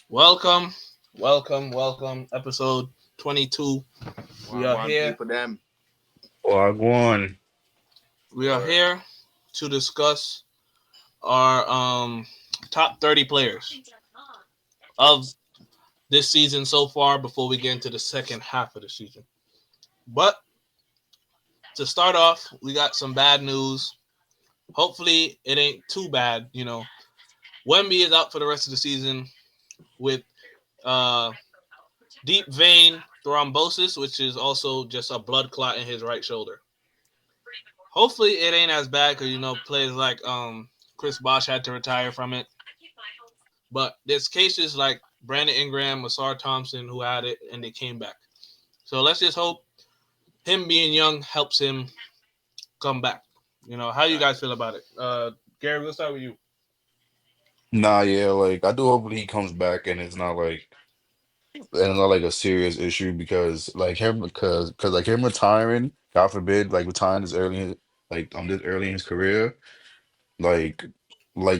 Welcome, welcome. Episode 22. We are One here. people them Wagwan. We are or here to discuss our top 30 players of this season so far before we get into the second half of the season. But to start off, we got some bad news. Hopefully, it ain't too bad. Wemby is out for the rest of the season with uh, deep vein thrombosis, which is also just a blood clot in his right shoulder. Hopefully it ain't as bad because players like Chris Bosh had to retire from it. But there's cases like Brandon Ingram, Masar Thompson who had it and they came back. So let's just hope him being young helps him come back. How you guys feel about it? Gary, let's start with you. Nah, yeah, like I do hope he comes back and it's not like a serious issue because like him because like him retiring, God forbid, like retiring this early in his career, like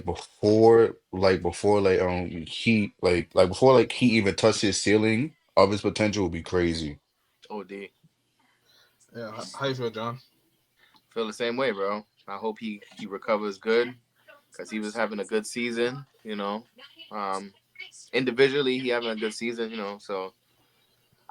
before he even touched his ceiling of his potential would be crazy. OD. Yeah, how you feel, John? Feel the same way, bro. I hope he recovers good because he was having a good season. Um, individually he having a good season. So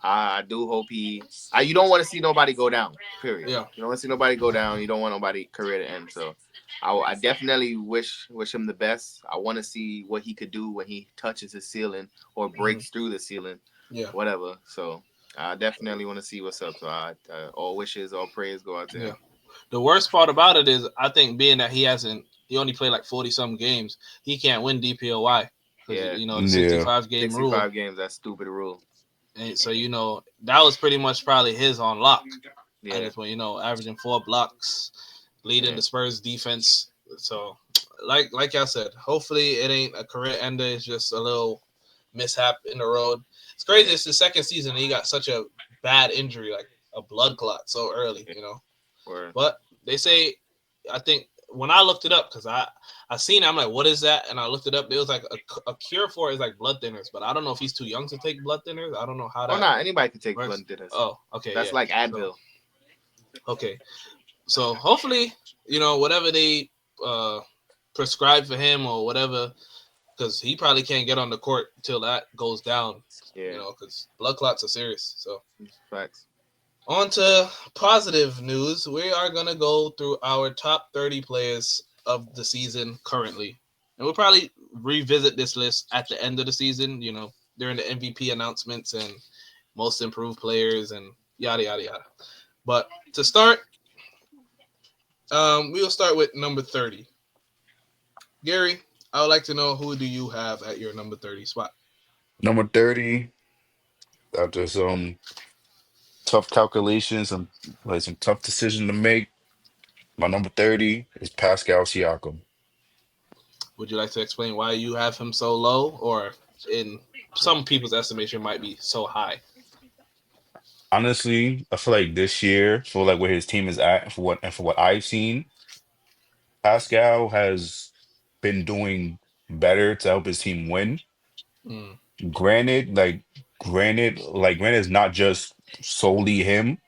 I do hope he. You don't want to see nobody go down. Period. Yeah. You don't want to see nobody go down. You don't want nobody career to end. So I definitely wish him the best. I want to see what he could do when he touches his ceiling or Hmm. breaks through the ceiling, Yeah. whatever. So I definitely want to see what's up. So all wishes, all praise go out to Yeah. him. The worst part about it is I think being that he only played like 40 some games, he can't win DPOY because Yeah, the Yeah. 65 game rule. 65 games. That's stupid rule. And so that was pretty much probably his on lock at Yeah, this point. Averaging 4 blocks, leading yeah, the Spurs defense. So, like I said, hopefully it ain't a career ender. It's just a little mishap in the road. It's crazy. yeah, It's the second season and he got such a bad injury, like a blood clot, so early. yeah. Or But they say, I think when I looked it up, because I seen it, I'm like, what is that? And I looked it up. There was like a cure for it is like blood thinners, but I don't know if he's too young to take blood thinners. I don't know how oh, that not anybody can take works. blood thinners. Oh, okay, That's yeah. like So Advil. okay, so hopefully, whatever they uh prescribe for him or whatever, because he probably can't get on the court till that goes down. Yeah, Because blood clots are serious. So facts. on to positive news. We are going to go through our top 30 players of the season currently. And we'll probably revisit this list at the end of the season, during the MVP announcements and most improved players and yada, yada, yada. But to start, we'll start with number 30. Gary, I would like to know who do you have at your number 30 spot? Number 30, after some tough calculations and like some tough decision to make, my number 30 is Pascal Siakam. Would you like to explain why you have him so low or in some people's estimation might be so high? Honestly, I feel like this year, for like where his team is at, and for what I've seen, Pascal has been doing better to help his team win. Mm, Granted, granted, it's not just solely him.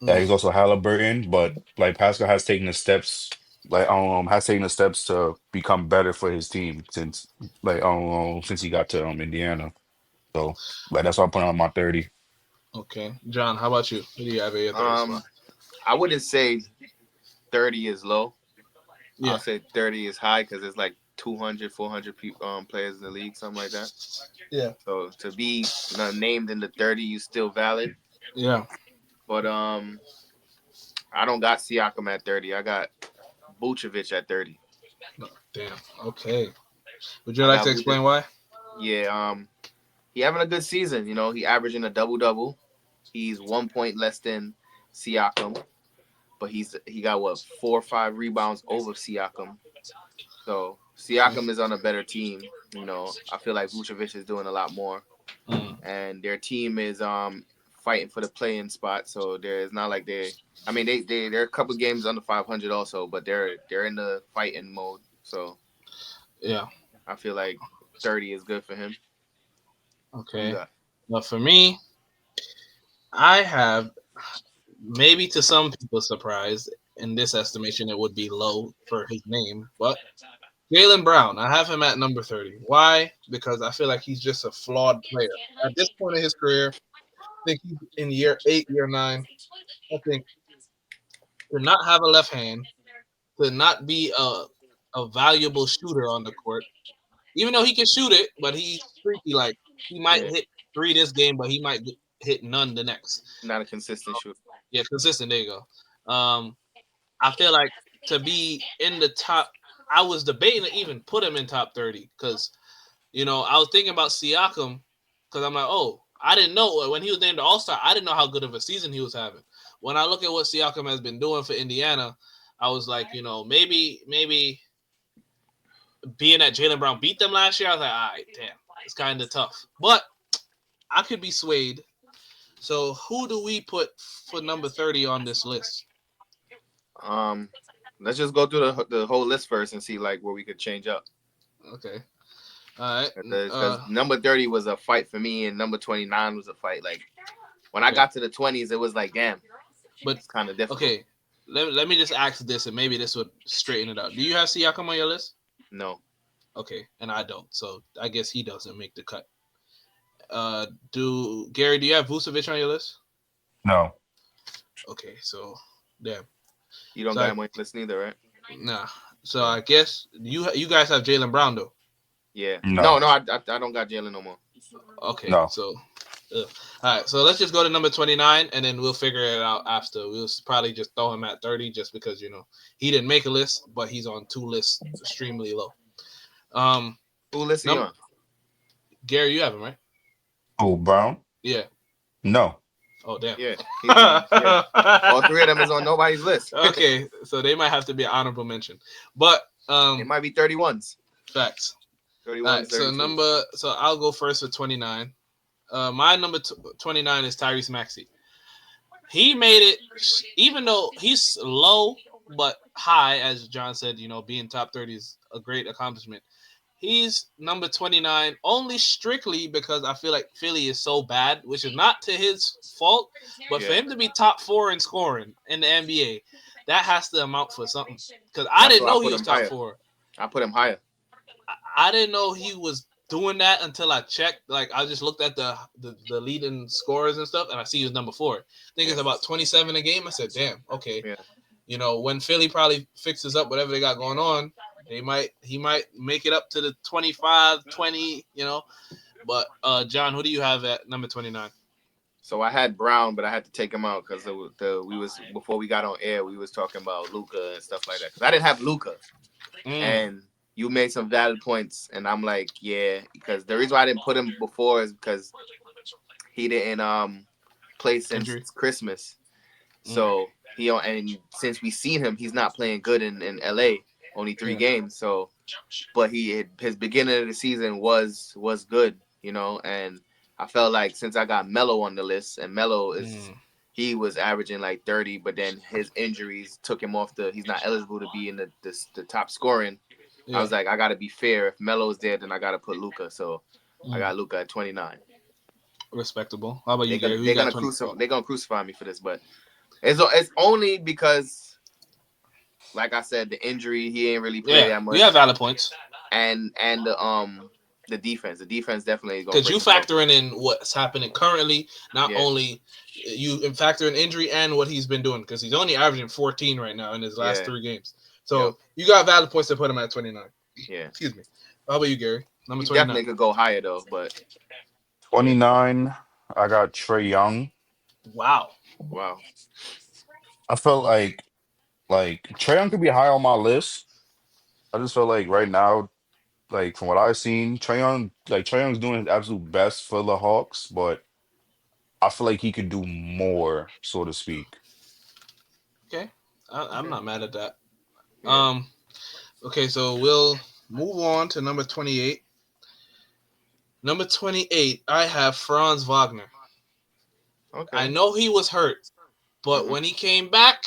He's mm. also Halliburton, but like Pascal has taken the steps to become better for his team since he got to Indiana. So like that's why I'm putting on my 30. Okay. John, how about you? Who do you have at your 30 spot? Um, I wouldn't say 30 is low. I'll Yeah. say 30 is high because there's like 200, 400 players in the league, something like that. Yeah. So to be named in the 30, you still valid. Yeah. But I don't got Siakam at 30. I got Vucevic at 30. No, damn. Okay. Would you I like got to Vucevic. explain why? Yeah, he having a good season. He averaging a double double. He's 1 point less than Siakam, but he got what 4 or 5 rebounds over Siakam. So Okay. Siakam is on a better team. I feel like Vucevic is doing a lot more, Mm, and their team is fighting for the play-in spot. So there's not like they. I mean, they're a couple games under 500 also, but they're in the fighting mode. So yeah. I feel like 30 is good for him. Who you Okay. got? But for me, I have maybe to some people's surprise, in this estimation, it would be low for his name, but Jalen Brown, I have him at number 30. Why? Because I feel like he's just a flawed player. At this point in his career, I think he's in year 8, year 9. I think to not have a left hand, to not be a valuable shooter on the court, even though he can shoot it, but he's freaky. Like he might Yeah, hit 3 this game, but he might hit none the next. not a consistent shooter. Yeah, consistent. There you go. I feel like to be in the top, I was debating to even put him in top 30 because I was thinking about Siakam because I'm like, oh, I didn't know when he was named the All Star. I didn't know how good of a season he was having. When I look at what Siakam has been doing for Indiana, I was like, maybe being that Jalen Brown beat them last year, I was like, all right, damn, it's kind of tough. But I could be swayed. So who do we put for number 30 on this list? Um, let's just go through the whole list first and see like where we could change up. Okay. All right. Because number 30 was a fight for me, and number 29 was a fight. Like when I got to the 20s, it was like, damn, but it's kind of difficult. Okay, let me just ask this, and maybe this would straighten it out. Do you have Siakam on your list? No. Okay, and I don't, so I guess he doesn't make the cut. Gary? Do you have Vucevic on your list? No. Okay, so damn. You don't got him on your list neither, right? Nah. So I guess you guys have Jalen Brown though. Yeah. No. No, I don't got Jalen no more. Okay. No. So, all right. So let's just go to number 29, and then we'll figure it out after. We'll probably just throw him at 30, just because he didn't make a list, but he's on 2 lists, extremely low. Who list you on? Gary, you have him, right? Oh, Brown? Yeah. No. Oh, damn. Yeah. Yeah. All 3 of them is on nobody's list. Okay, so they might have to be an honorable mention, but it might be 31s. Facts. 31s. All right, so I'll go first with 29. My number 29 is Tyrese Maxey. He made it, even though he's low but high, as John said. Being top 30 is a great accomplishment. He's number 29 only strictly because I feel like Philly is so bad, which is not to his fault, but for him to be top 4 in scoring in the NBA, that has to amount for something. Because I didn't know he was top 4. I put him higher. I didn't know he was doing that until I checked. Like, I just looked at the leading scorers and stuff, and I see he was number 4. I think it's about 27 a game. I said, damn, okay. Yeah. When Philly probably fixes up whatever they got going on, he might make it up to the 25, 20, But John, who do you have at number 29? So I had Brown, but I had to take him out because before we got on air, we was talking about Luka and stuff like that. Because I didn't have Luka, and you made some valid points, and I'm like, yeah, because the reason why I didn't put him before is because he didn't play since Christmas. So and since we seen him, he's not playing good in LA. Only 3 games. So, but his beginning of the season was good, and I felt like since I got Melo on the list, and Melo he was averaging like 30, but then his injuries took him off he's not eligible to be in the top scoring. I was like, I gotta be fair. If Melo's there, then I gotta put Luka. So I got Luka at 29. Respectable. How about you, Gary? They're gonna crucify me for this, but it's only because, like I said, the injury, he ain't really played that much. We have valid points. And the defense. The defense definitely is going to because you factoring in what's happening currently, not only you factor in injury and what he's been doing, because he's only averaging 14 right now in his last 3 games. So you got valid points to put him at 29. Yeah. Excuse me. How about you, Gary? Number 29. Definitely could go higher though, but 29, I got Trae Young. Wow. I felt like Trae Young could be high on my list. I just felt like right now, like from what I've seen, Trae Young's doing his absolute best for the Hawks, but I feel like he could do more, so to speak. Okay. I'm not mad at that. Okay, so we'll move on to number 28. Number 28, I have Franz Wagner. Okay. I know he was hurt, but when he came back,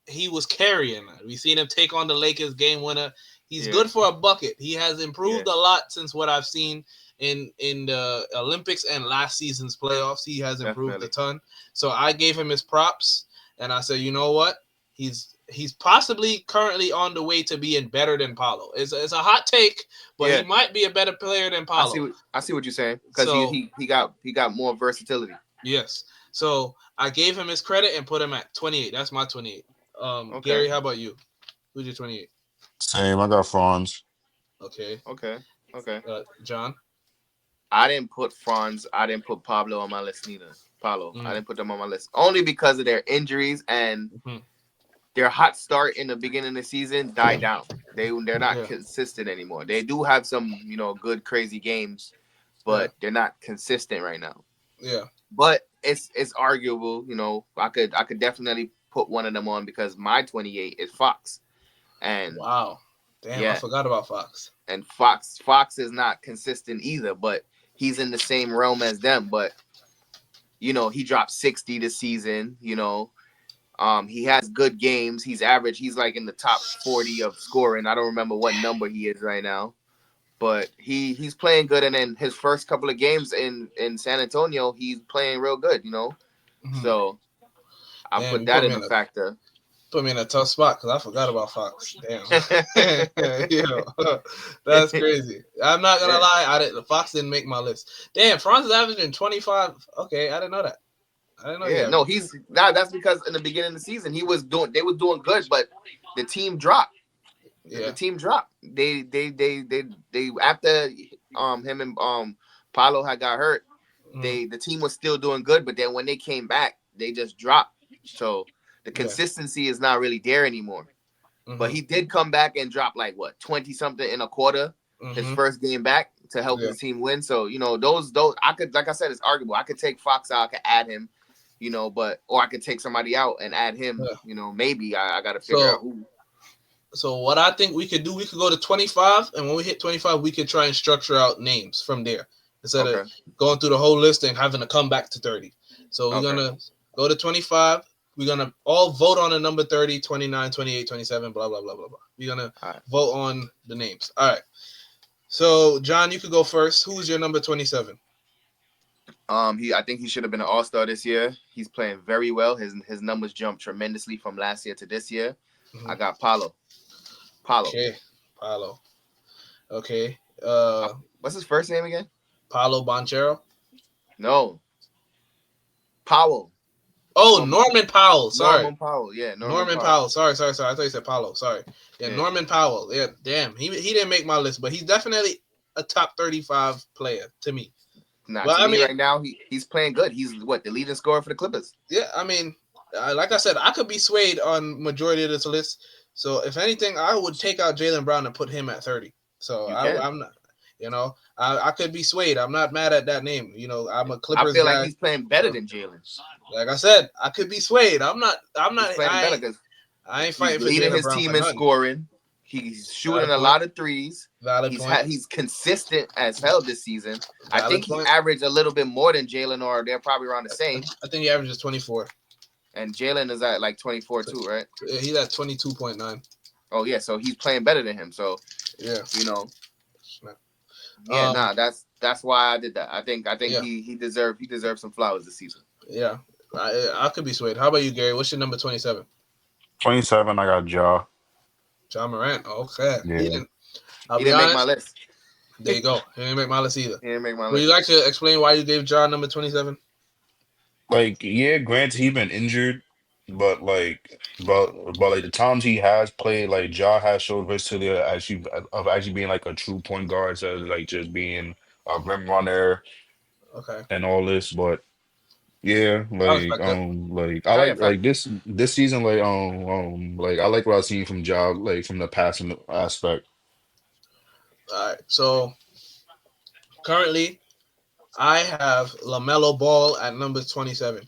he was carrying. We seen him take on the Lakers game winner. He's good for a bucket. He has improved a lot since what I've seen in the Olympics and last season's playoffs. He has improved Definitely. a ton. So I gave him his props, and I said, you know what? He's possibly currently on the way to being better than Paulo. It's a hot take, but Yeah. he might be a better player than I see Paulo. what you're saying because So he got more versatility. yes. So I gave him his credit and put him at 28. That's my 28. Okay. Gary, how about you? Who's your 28? Same. I got Franz. Okay. Okay. Okay. John. I didn't put Franz. I didn't put Pablo on my list neither. Paulo. I Mm. didn't put them on my list only because of their injuries and Mhm. their hot start in the beginning of the season died down. They're not Yeah. consistent anymore. They do have some good crazy games, Yeah. but they're not consistent right now. Yeah. But it's arguable. I could definitely put one of them on because my 28 is Fox, and Wow. Damn, I yeah, forgot about Fox. and Fox is not consistent either, but he's in the same realm as them. But he dropped 60 this season. He has good games. He's average. He's like in the top 40 of scoring. I don't remember what number he is right now, but he's playing good. And then his first couple of games in San Antonio, he's playing real good. Mhm. So I Damn, put you that in the factor. put me in a tough spot because I forgot about Fox. Damn. That's crazy. I'm not gonna Yeah. lie. Fox didn't make my list. Damn, Franz is averaging 25. Okay, I didn't know that. I didn't know he Yeah, no, averaged. he's that's because in the beginning of the season they was doing good, but the team dropped. The Yeah. team dropped. They after him and Paulo had got hurt, Mhm. the team was still doing good, but then when they came back, they just dropped. So the Yeah. consistency is not really there anymore. But Mhm. he did come back and drop like what 20 something in a quarter his Mhm. first game back to help Yeah. his team win. So those I could, like I said, it's arguable. I could take Fox out, I could add him, but or I could take somebody out and add him. Yeah. Maybe I got to figure out So who. so what I think we could do, we could go to 25, and when we hit 25, we could try and structure out names from there instead of Okay. going through the whole list and having to come back to 30. So we're Okay. gonna go to 25. We're gonna all vote on the number 30, 29, 28, 27, blah blah blah blah blah. We're gonna All right. vote on the names. All right. So John, you could go first. Who's your number 27? I think he should have been an all-star this year. He's playing very well. His numbers jumped tremendously from last year to this year. I Mhm. got Paulo. Paulo. Okay, Paulo. Okay, What's his first name again? Paulo Banchero. No. Powell. Oh, Norman. Norman Powell. Sorry. Norman Powell. Yeah, Norman Norman Powell. Powell. Sorry. I thought you said Paulo. Sorry. Yeah, Yeah. Norman Powell. Yeah, damn. He didn't make my list, but he's definitely a top 35 player to me. Nah, But to I me mean, right now, he's playing good. He's what, the leading scorer for the Clippers. yeah, I mean, like I said, I could be swayed on majority of this list. So if anything, I would take out Jaylen Brown and put him at 30. So You can. I'm not, I could be swayed. I'm not mad at that name. I'm a I Clippers feel like guy. he's playing better than Jalen. Like I said, I could be swayed. I'm not. He's playing better because I ain't he's fighting for leading Jaylen his Brown for team in nothing. scoring. He's shooting Valid a point. lot of threes. Valid point. He's consistent as hell this season. I Valid think he point. averaged a little bit more than Jalen, or they're probably around the same. I think he averages 24. And Jalen is at like 24 too, right? He's at 22.9. Oh yeah, so he's playing better than him. So Yeah. yeah, nah, that's why I did that. I think Yeah. he deserved some flowers this season. Yeah. I could be swayed. How about you, Gary? What's your number 27? 27. I got Ja. John Morant. Okay. He Yeah. didn't. I'll He be didn't make my honest. list. There you go. He didn't make my list either. He didn't make my Would you list. like to explain why you gave John number 27? Like, yeah, granted he been injured, but like the times he has played, like Ja has showed versatility of actually being like a true point guard, instead of like just being a rim runner Okay. and all this. But yeah, I respect that. like I Oh yeah, like fact. this season, like I like what I've seen from Ja, like from the passing aspect. All right. So currently, I have LaMelo Ball at number 27.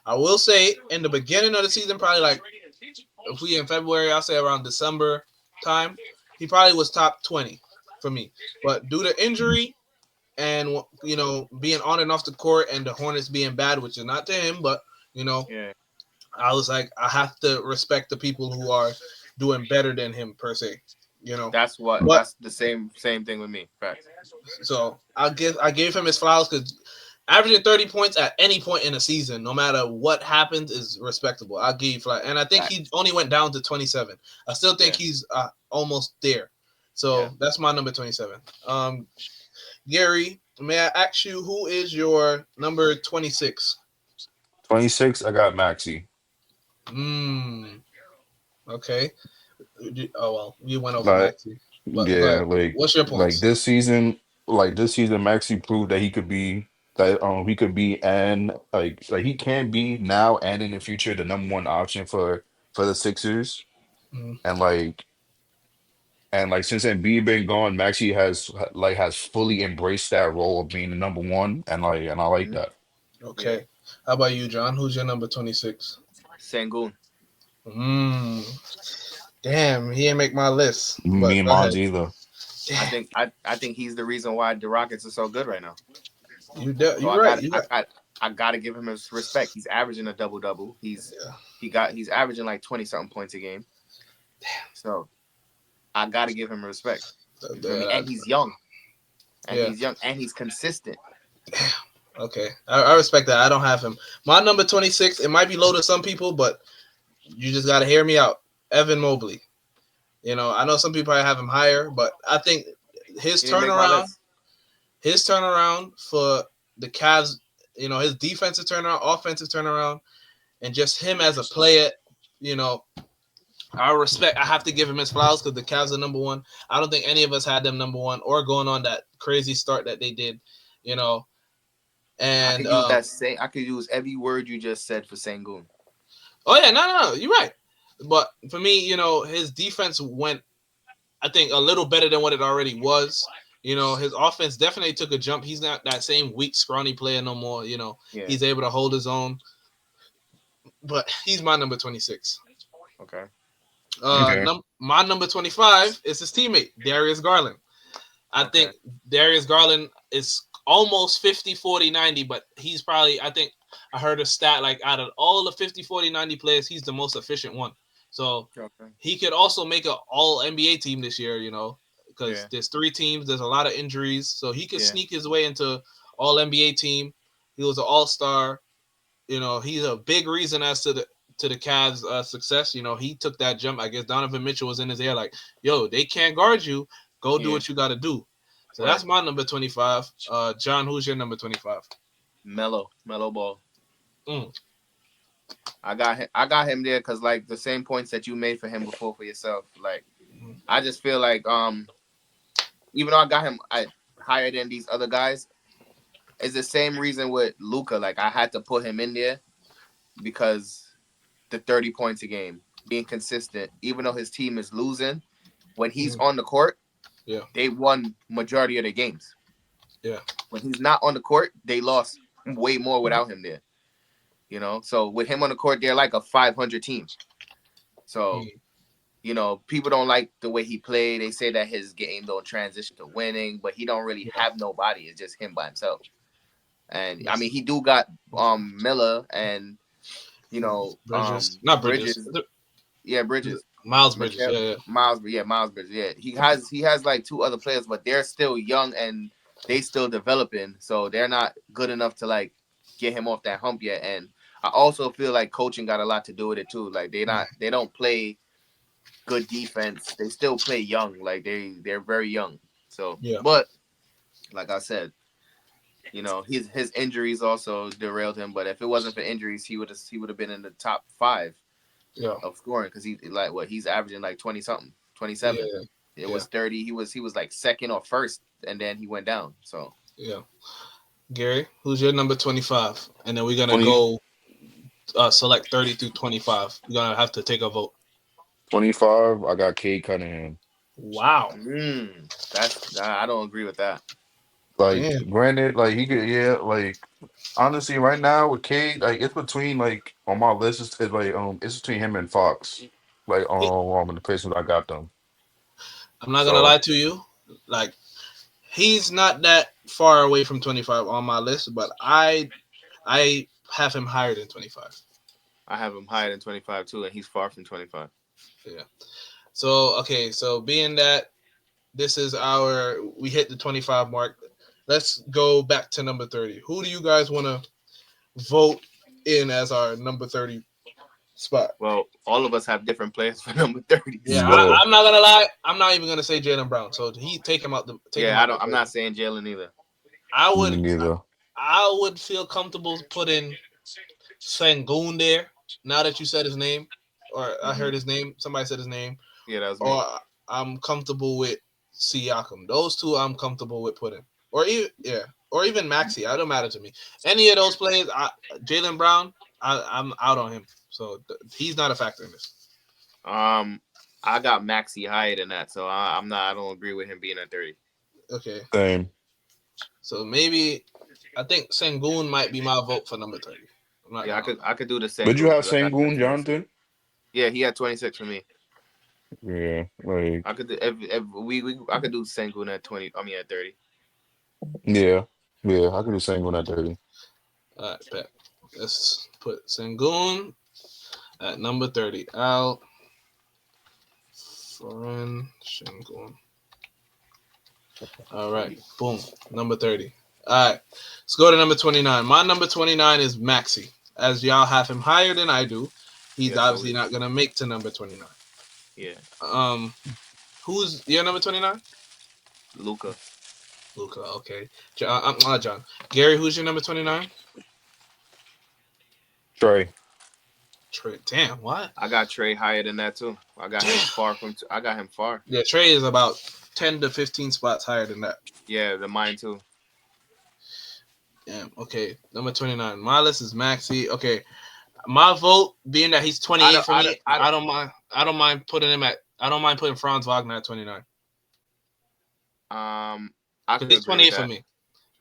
I will say in the beginning of the season, probably like if we in February, I'll say around December time, he probably was top 20 for me. But due to injury and being on and off the court and the Hornets being bad, which is not to him, but Yeah. I was like, I have to respect the people who are doing better than him per se. You know, That's what. but That's the same thing with me. Facts. so I gave him his flowers because averaging 30 points at any point in a season, no matter what happens, is respectable. I'll give you flowers, and I think he Facts. only went down to 27. I still think Yeah. he's almost there. Yeah. So that's my number 27. Gary, may I ask you who is your number 26? 26, I got Maxi. Hmm. Okay. Oh well, you went over Like, Maxi, but go yeah, ahead. What's your like points? this season, Maxi proved that he could be and like he can be now and in the future the number one option for the Sixers. Mm, And since Embiid been gone, Maxi has fully embraced that role of being the number one, and I like Mhm. that. Yeah. okay. How about you, John? Who's your number 26? Sengun. Hmm. Damn, he didn't make my list. Me But and go ahead. Mons either. I Damn, think I think he's the reason why the Rockets are so good right now. So you're right. You're right. I got to give him his respect. He's averaging a double double. Yeah. He's averaging like 20 something points a game. So I got to give him respect. You feel me? And he's young. And Yeah. he's young and he's consistent. Okay. I respect that. I don't have him. My number 26. It might be low to some people, but you just got to hear me out. Evan Mobley. You know, I know some people have him higher, but I think his He didn't make my turnaround, list. his turnaround for the Cavs, you know, his defensive turnaround, offensive turnaround, and just him as a player, you know, I have to give him his flowers because the Cavs are number one. I don't think any of us had them number one or going on that crazy start that they did, you know. And I could use every word you just said for Sengun. oh yeah, no, you're right. But for me, you know, his defense went, I think, a little better than what it already was. You know, his offense definitely took a jump. He's not that same weak, scrawny player no more. You know, Yeah. he's able to hold his own. But he's my number 26. Okay. Okay. My number 25 is his teammate, Darius Garland. I Okay. think Darius Garland is almost 50, 40, 90, but he's probably, I think I heard a stat like out of all the 50, 40, 90 players, he's the most efficient one. So Okay. he could also make an all NBA team this year, you know, because Yeah. there's 3 teams, there's a lot of injuries. So he could Yeah. sneak his way into all NBA team. He was an all-star. You know, he's a big reason as to the Cavs' success. You know, he took that jump. I guess Donovan Mitchell was in his ear like, yo, they can't guard you. Go do Yeah. what you got to do. So Right. that's my number 25. John, who's your number 25? Mellow ball. Mm. I got him there because like the same points that you made for him before for yourself. Like I just feel like even though I got him higher than these other guys, it's the same reason with Luka. Like I had to put him in there because the 30 points a game, being consistent, even though his team is losing, when he's Mm. on the court, Yeah. they won majority of their games. Yeah. When he's not on the court, they lost way more without him there. You know, so with him on the court, they're like a 500 team. So, Mm. you know, people don't like the way he played. They say that his game don't transition to winning, but he don't really Yeah. have nobody. It's just him by himself. And I Yes. mean, he do got Miller and you know Bridges. Not Bridges. Bridges. Yeah, Bridges. Miles Bridges. Mikal, Yeah. Miles Bridges. Yeah, he has like 2 other players, but they're still young and they still developing, so they're not good enough to like get him off that hump yet. And I also feel like coaching got a lot to do with it too. Like they don't play good defense. They still play young. Like they're very young. So, Yeah. but like I said, you know his injuries also derailed him. But if it wasn't for injuries, he would have been in the top 5 Yeah. of scoring because he's averaging like 20 something, 27. Yeah. It Yeah. was 30. He was like second or first, and then he went down. So Yeah. Gary, who's your number 25? And then we're gonna 20, go select 30 through 25. We're gonna have to take a vote. 25, I got Cade Cunningham. Wow. I don't agree with that. Like, Damn. granted, like he could, yeah, like honestly, right now with Cade, like it's between like on my list it's between him and Fox, like in the places I got them. I'm not gonna So lie to you. Like, he's not that far away from 25 on my list, but I have him higher than 25. I have him higher than 25 too, and he's far from 25. Yeah. So okay, so being that this is we hit the 25 mark. Let's go back to number 30. Who do you guys want to vote in as our number 30 spot? Well, all of us have different players for number 30. Yeah, So Yeah, I'm not gonna lie. I'm not even gonna say Jalen Brown. So he take him out yeah, I the don't. I'm 30. not saying Jalen either. I me would neither. I would feel comfortable putting Sangoon there. Now that you said his name, or I Hmm. heard his name, somebody said his name, Yeah, that was me. or I'm comfortable with Siakam. Those two I'm comfortable with putting, or even Maxi. I don't matter to me. Any of those players, Jalen Brown, I'm out on him. So he's not a factor in this. Um, I got Maxi higher than that, so I'm not. I don't agree with him being at 30. Okay, Same. so maybe I think Sengun might be my vote for number 30. I'm not Yeah, gonna lie. I could do the But you Sengun have because I got him at Sengun, 26. Jonathan? Yeah, he had 26 for me. Yeah, like I could do if we I could do Sengun at 20. I mean at 30. yeah, yeah. I could do Sengun at 30. All right, bet. Let's put Sengun at number 30. Al Foreign Sengun. All right, boom, number 30. All right, let's go to number 29. My number 29 is Maxi. As y'all have him higher than I do, he's Yeah, so obviously not gonna make to number 29. yeah, Um, who's your number 29? Luca. Luca. Okay, John. Gary, who's your number 29? Trey. Trey. Damn, what? I got Trey higher than that too. I got him Damn. far from. I got him far. Yeah, Trey is about 10 to 15 spots higher than that. Yeah, the mine too. Damn. Okay, number 29. My list is Maxi. Okay, my vote being that he's 28 for me, I don't mind. I don't mind putting him at. I don't mind putting Franz Wagner at 29 I because could he's agree with 28 for that. me.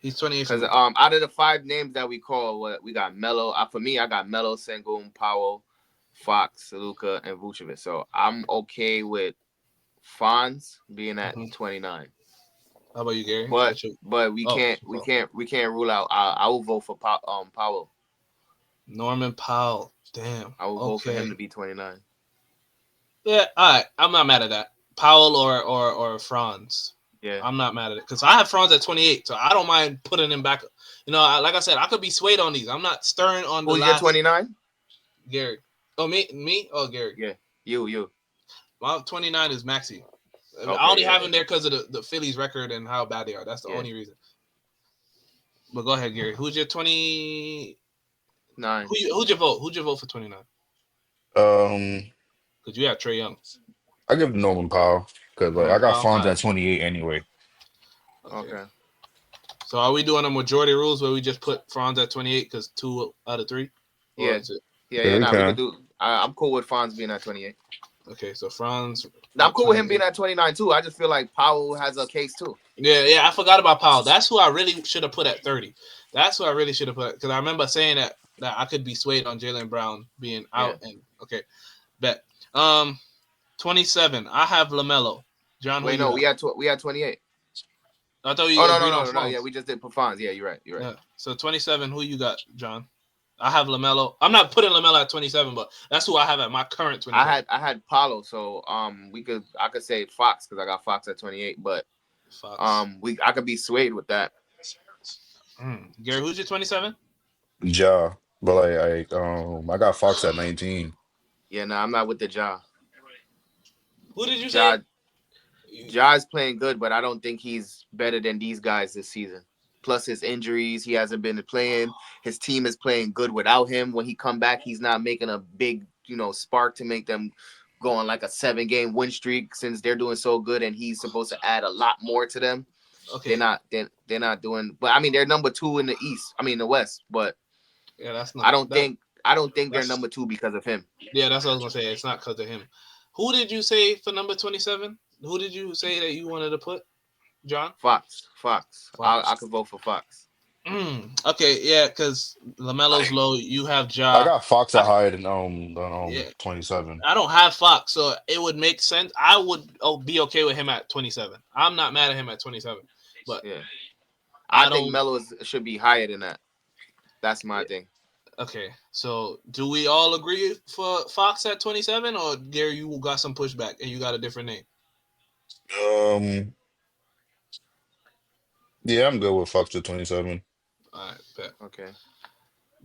He's 28 for Because me. out of the 5 names that we call, what we got Melo. For me, I got Melo, Sengun, Powell, Fox, Luka, and Vucevic. So I'm okay with Fonz being at Mhm. 29. How about you, Gary? But we Oh, can't rule out. I will vote for Powell. Norman Powell. Damn. I will vote for him to Okay. be 29. Yeah. All right. I'm not mad at that. Powell or Franz. Yeah. I'm not mad at it because I have Franz at 28, so I don't mind putting him back. You know, like I said, I could be swayed on these. I'm not stirring on the Who's your last 29? Gary. Oh, me? Oh, Gary. Yeah, you. My 29 is Maxi. I only Okay, have yeah, him there because of the Phillies record and how bad they are. That's the yeah. only reason. But go ahead, Gary. Who's your 20? 9. Who'd you vote? Who'd you vote for 29? Um, Because you have Trey Young. I give Norman Powell because like I Norman got Powell. Fonz All at right. 28 anyway. Okay. So are we doing a majority rules where we just put Franz at 28 because 2 out of 3? Or Yeah. is it? Yeah, we Nah, we could can. do. I'm cool with Fonz being at 28. Okay, so Franz. Now, I'm cool with him 28. being at 29 too. I just feel like Powell has a case too. Yeah, I forgot about Powell. That's who I really should have put at 30. That's who I really should have put because I remember saying that I could be swayed on Jalen Brown being out. Yeah. And okay, bet. 27. I have LaMelo. John, who Wait, you no, got? we had 28. I thought Oh you agreed on no. Yeah, Franz. we just did for Fonz. Yeah, you're right. Yeah. So 27. Who you got, John? I have LaMelo. I'm not putting LaMelo at 27, but that's who I have at my current 27. I had Paulo, so I could say Fox because I got Fox at 28, but Fox. I could be swayed with that. Gary, who's your 27? Ja, but I got Fox at 19. Yeah, no, I'm not with the Ja. Who did you say? Ja is playing good, but I don't think he's better than these guys this season. Plus his injuries, he hasn't been playing. His team is playing good without him. When he come back, he's not making a big, spark to make them go on like a 7-game win streak since they're doing so good, and he's supposed to add a lot more to them. Okay. They're not doing. But I mean, they're number 2 in the East. I mean, the West. But yeah, that's not. I don't think they're number 2 because of him. Yeah, that's what I was gonna say. It's not because of him. Who did you say for number 27? Who did you say that you wanted to put, John? Fox. I could vote for Fox. Okay, yeah, because LaMelo's low. You have I Ja. got Fox at higher than Yeah. 27. I don't have Fox, so it would make sense. I would be okay with him at 27. I'm not mad at him at 27, but yeah, I think Melo should be higher than that. That's my thing. Okay, so do we all agree for Fox at 27, or Gary, you got some pushback and you got a different name? Um, yeah, I'm good with Fox to 27. All right, bet. Okay.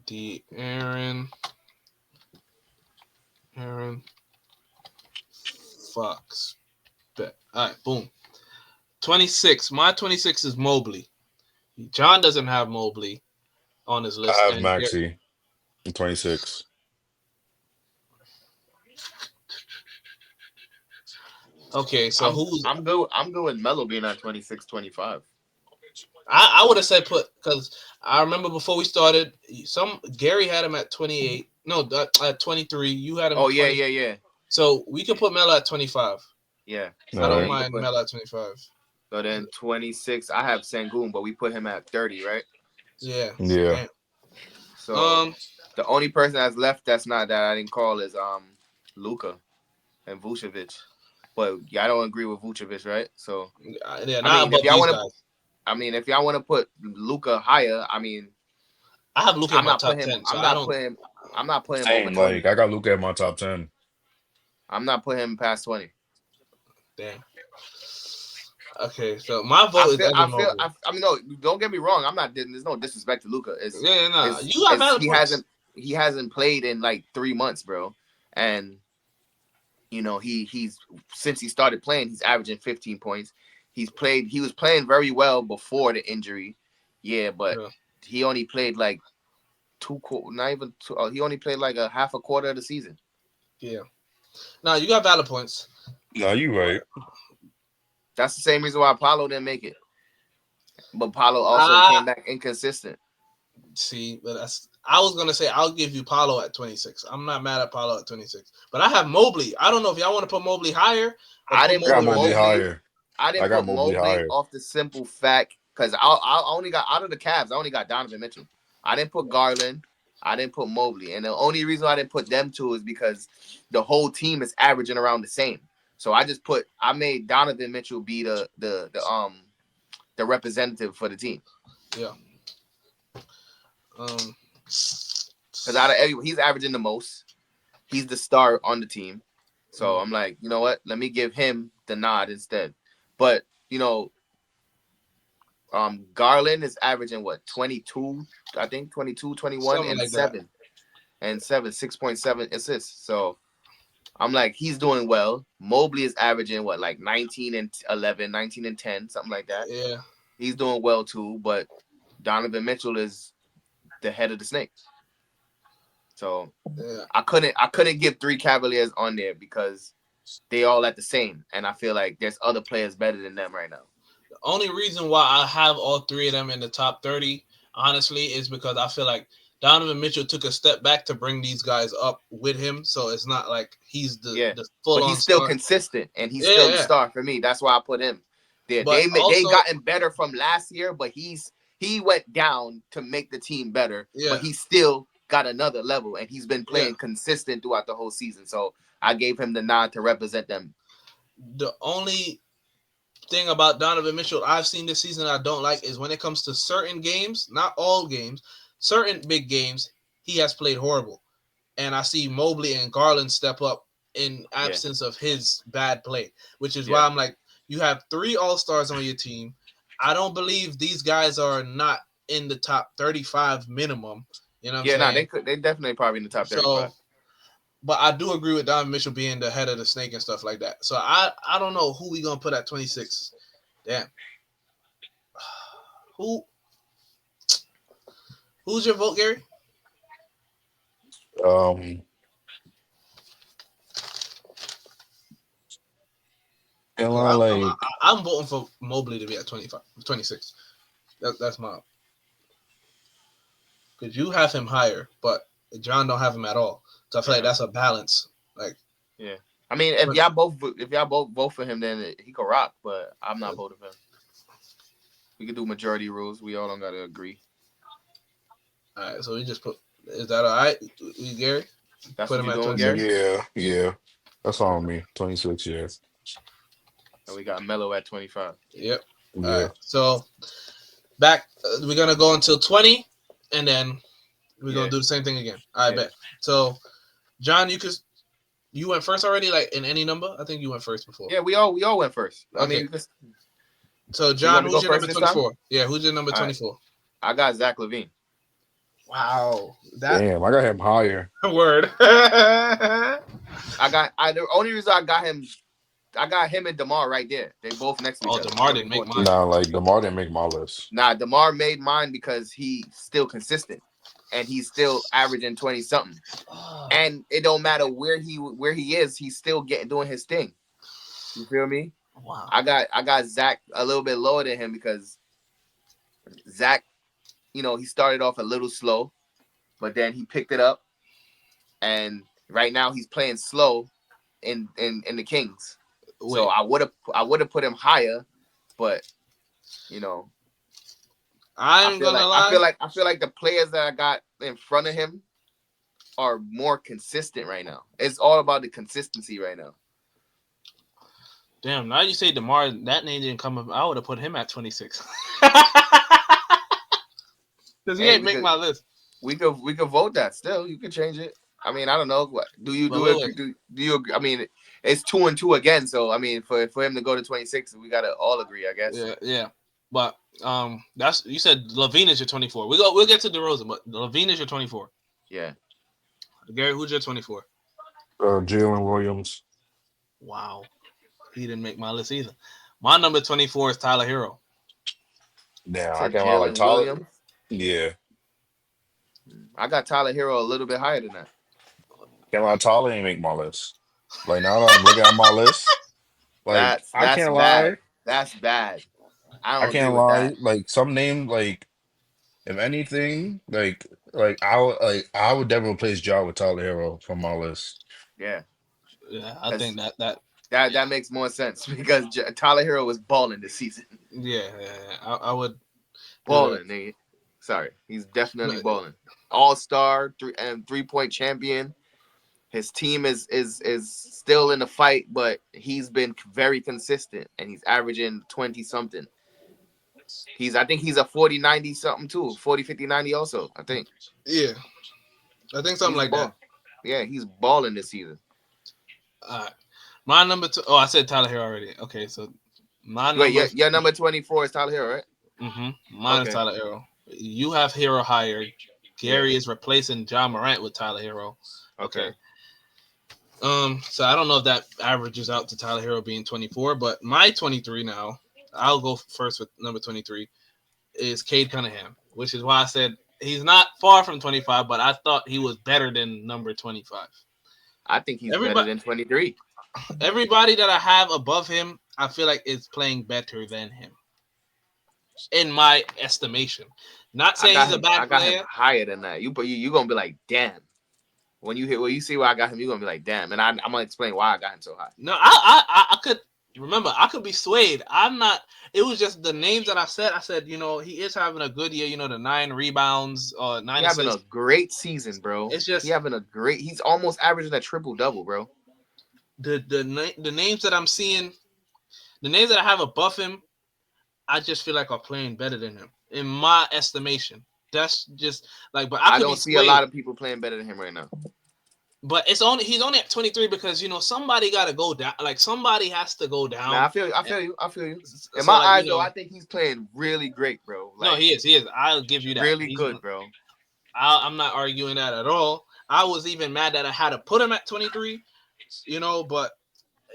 The Aaron Fox, bet. All right, boom. 26. My 26 is Mobley. John doesn't have Mobley on his I list, have and Maxi at 26. okay, so I'm who's I'm good. I'm good with Melo being at 26, 25. I would have said put because I remember before we started, some Gary had him at 28. No, at 23. You had him Oh yeah, 20. yeah, yeah, So we can put Melo at 25. yeah. All I So don't then right. you could mind put. Melo at 25. So then 26. I have Sengun, but we put him at 30, right? Yeah. Yeah. Damn. So the only person that's left that's not that I didn't call is Luca and Vucevic. But yeah, I don't agree with Vucevic, right? So Yeah, I not mean, if above y'all these want to, guys. if y'all want to put Luca higher, I mean, I have Luka in I'm my not top putting him. 10, so I don't. I'm not putting him over Same. 20. Like I got Luca at my top 10. I'm not putting him past 20. Damn. Okay, so my vote is Evan Mobley. I mean, no, don't get me wrong. I'm not. There's no disrespect to Luca. Yeah, nah. Is You got valid points. he hasn't played in like 3 months, bro. And he's since he started playing, he's averaging 15 points. He was playing very well before the injury. Yeah, but Yeah. he only played like not even two, he only played like a half a quarter of the season. Yeah. No, you got valid points. No, you right. That's the same reason why Paulo didn't make it. But Paulo also I came back inconsistent. see, but I was gonna say I'll give you Paulo at 26. I'm not mad at Paulo at 26, but I have Mobley. I don't know if y'all want to put Mobley higher or I put didn't I got put Mobley right Mobley there. Mobley. higher. I I didn't got put Mobley Mobley higher. off the simple fact because I only got out of the Cavs. I only got Donovan Mitchell. I didn't put Garland. I didn't put Mobley, and the only reason I didn't put them two is because the whole team is averaging around the same. So I made Donovan Mitchell be the representative for the team Yeah. because out of everyone, he's averaging the most. He's the star on the team. So I'm like, you know what? Let me give him the nod instead. But Garland is averaging what 22, I think 22, 21, something and like that. 6.7 assists. So I'm like, he's doing well. Mobley is averaging what, like 19 and 11, 19 and 10, something like that. Yeah. He's doing well too, but Donovan Mitchell is the head of the snake. So Yeah. I couldn't give 3 Cavaliers on there because they all at the same, and I feel like there's other players better than them right now. The only reason why I have all three of them in the top 30, honestly, is because I feel like Donovan Mitchell took a step back to bring these guys up with him. So it's not like he's Yeah, the but full on he's still star. consistent, and he's still the Yeah. star for me. That's why I put him there. But They also, gotten better from last year, but he went down to make the team better. yeah. But he still got another level, and he's been Yeah. playing consistent throughout the whole season. So I gave him the nod to represent them. The only thing about Donovan Mitchell I've seen this season I don't like is when it comes to certain games, not all games, certain big games, he has played horrible. And I see Mobley and Garland step up in absence of his bad play, which is why I'm like, you have 3 All-Stars on your team. I don't believe these guys are not in the top 35 minimum. You know what I'm saying? They definitely probably in the top 35. So, but I do agree with Donovan Mitchell being the head of the snake and stuff like that. So I don't know who we gonna put at 26. Damn. Who's your vote, Gary? Um, am I like I'm voting for Mobley to be at 25, 26. That's my. Because you have him higher, but John don't have him at all. So I feel like that's a balance. Like, yeah. I mean, if y'all both vote for him, then he could rock. But I'm not voting for him. We could do majority rules. We all don't gotta agree. All right, so we just put. Is that all right, Gary? That's Put what him you're at doing, 26. Gary? yeah. That's all me. 26 years. And we got Melo at 25. Yep. Yeah. All right. So back, we're gonna go until 20, and then We're Yeah. gonna do the same thing again. I Yeah. bet. So, John, you went first already, like in any number. I think you went first before. Yeah, we all went first. I Okay. mean, just, So, you want John, me to who's go your first number this time? 24? Yeah, who's your number All right. 24? I got Zach Levine. Wow, that Damn, I got him higher. word. The only reason I got him and DeMar right there. They both next to each Oh, other. DeMar didn't make mine. Nah, like DeMar didn't make my list. Nah, DeMar made mine because he's still consistent and he's still averaging 20 something. And it don't matter where he is, he's still doing his thing. You feel me? Wow. I got Zach a little bit lower than him because Zach, he started off a little slow, but then he picked it up, and right now he's playing slow in the Kings. Wait. So I would have put him higher, but I'm gonna lie. I feel like the players that I got in front of him are more consistent right now. It's all about the consistency right now. Damn, now you say DeMar, that name didn't come up. I would have put him at 26. Because he ain't make my list. We could vote that still. You can change it. I mean, I don't know. What do you do you agree? I mean, it's 2-2 again. So I mean, for him to go to 26, we gotta all agree, I guess. Yeah. But that's you said Levine is your 24. We'll get to DeRozan, but Levine is your 24. Yeah. Gary, who's your 24? Jalen Williams. Wow. He didn't make my list either. My number 24 is Tyler Hero. Damn, I Said can't lie, like Jalen Tyler. Williams. Yeah, I got Tyler Hero a little bit higher than that. can't lie, Tyler ain't make my list. Like now that I'm looking at my list, like That's I can't bad. lie. That's bad. I I don't agree can't with lie. that. Like some name, like if anything, I would definitely replace Ja with Tyler Hero from my list. Yeah. Yeah, I think that That makes more sense because Tyler Hero was balling this season. yeah. I would Balling, nigga. Sorry, he's definitely balling. All-star, 3-point champion. His team is still in the fight, but he's been very consistent and he's averaging 20 something. I think he's a 40-90 something too. 40-50-90 also, I think. Yeah. I think something like that. Yeah, he's balling this season. All right. My number 2. Oh, I said Tyler Hero already. Okay, so my number. Wait, your number 24 is Tyler Hero, right? Mine is Tyler Hero. You have Hero higher. Gary is replacing John Morant with Tyler Hero. Okay. So I don't know if that averages out to Tyler Hero being 24, but my 23 now, I'll go first with number 23, is Cade Cunningham, which is why I said he's not far from 25, but I thought he was better than number 25. I think he's better than 23. Everybody that I have above him, I feel like is playing better than him, in my estimation. Not saying he's a bad player. I got him higher than that. You gonna be like, damn. When you see where I got him, you're gonna be like, damn. And I'm gonna explain why I got him so high. No, I could remember. I could be swayed. I'm not. It was just the names that I said. I said, he is having a good year. The 9 rebounds, 9 assists. Having a great season, bro. It's just He's almost averaging a triple double, bro. The names that I'm seeing, the names that I have above him, I just feel like are playing better than him in my estimation. That's just like, but I don't see a lot of people playing better than him right now. But he's only at 23 because somebody got to go down. Like somebody has to go down. Nah, I feel you. In my eyes, though, I think he's playing really great, bro. No, he is. I'll give you that. Really good, bro. I'm not arguing that at all. I was even mad that I had to put him at 23. But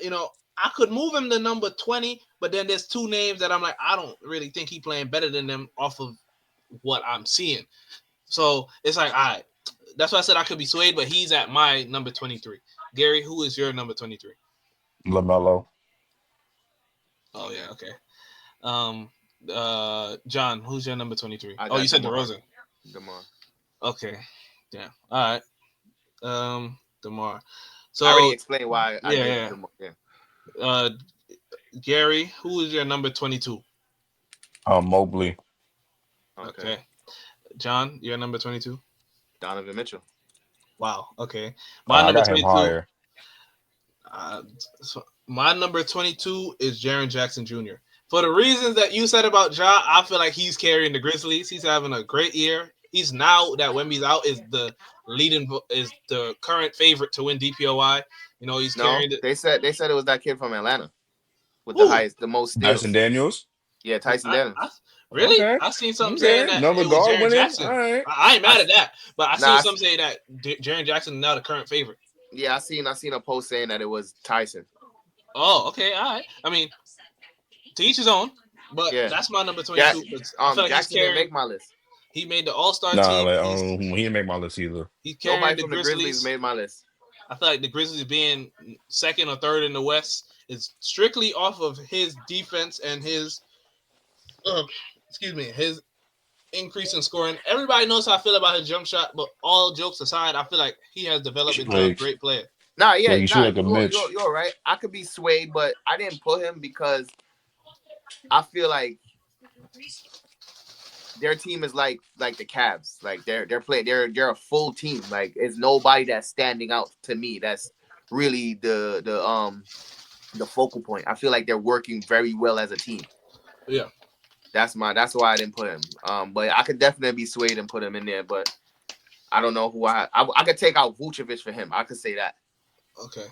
I could move him to number 20. But then there's 2 names that I'm like, I don't really think he's playing better than them off of what I'm seeing. So it's like, all right. That's why I said I could be swayed, but he's at my number 23. Gary, who is your number 23? LaMelo. Oh yeah, okay. John, who's your number 23? Oh, you said DeRozan. DeMar. Okay. Yeah. All right. DeMar. So I already explained why. DeMar. Yeah. Gary, who is your number 22? Mobley. Okay. John, your number 22? Donovan Mitchell. Wow. Okay. I got him higher. So my number 22 is Jaren Jackson Jr. For the reasons that you said about Ja, I feel like he's carrying the Grizzlies. He's having a great year. he's now that Wemby's out is the current favorite to win DPOY. You know, he's No, carrying the they said it was that kid from Atlanta with who? the most Dyson steals. Daniels. Yeah, Tyson I, Daniels. I, really? Okay. I seen something saying Okay. that Another it was guard Jaren winning. All Jackson. right. I ain't mad at that, but I seen Nah, some say that Jaren Jackson is now the current favorite. yeah, I seen a post saying that it was Tyson. Oh, okay, all right. I mean, to each his own, but Yeah, that's my number 22 because I feel like he's Jackson didn't carrying. make my list. He made the All Star Nah, team. like he didn't make my list either. He's carrying Nobody the from the Grizzlies Grizzlies. made my list. I feel like the Grizzlies being second or third in the West is strictly off of his defense and his, his increase in scoring. Everybody knows how I feel about his jump shot, but all jokes aside, I feel like he has developed into a great player. Nah, Yeah, you shoot like a you're, Mitch. you're right. I could be swayed, but I didn't put him because I feel like their team is like the Cavs. Like they're a full team. Like it's nobody that's standing out to me. That's really the focal point. I feel like they're working very well as a team. Yeah. That's why I didn't put him. But I could definitely be swayed and put him in there, but I don't know who I could take out Vucevic for him. I could say that. Okay.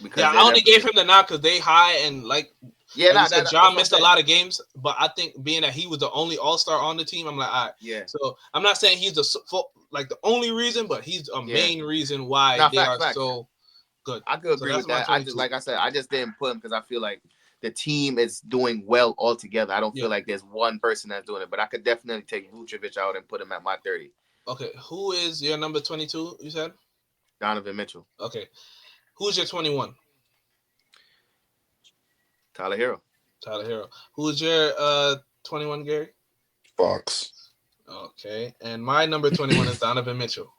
Because yeah, I only gave him the nod because they high and like John missed a lot of games, but I think being that he was the only All-Star on the team, I'm like, all right. Yeah. So I'm not saying he's the only reason, but he's a main reason why they are so good. I could agree with that. I just didn't put him because I feel like the team is doing well altogether. I don't feel like there's one person that's doing it, but I could definitely take Vucevic out and put him at my 30. Okay, who is your number 22? You said Donovan Mitchell. Okay, who's your 21? Tyler Hero. Who's your 21, Gary? Fox. Okay, and my number 21 is Donovan Mitchell.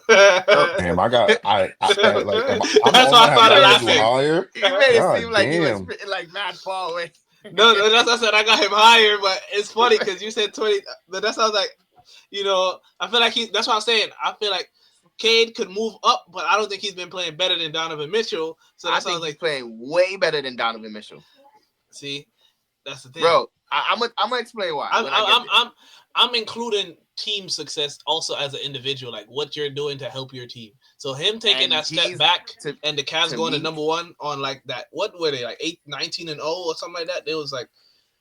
Damn, I'm that's why I started laughing. Higher. You made it seem like he was spitting like Matt Paul. No, that's what I said. I got him higher, but it's funny because you said 20. But that sounds like, I feel like that's what I'm saying. I feel like Cade could move up, but I don't think he's been playing better than Donovan Mitchell. So that sounds like he's playing way better than Donovan Mitchell. See, that's the thing, bro. I'm gonna explain why. I'm including team success also as an individual, like what you're doing to help your team. So him taking that step back and the Cavs going to number one on like that. What were they like 19-0 or something like that? They was like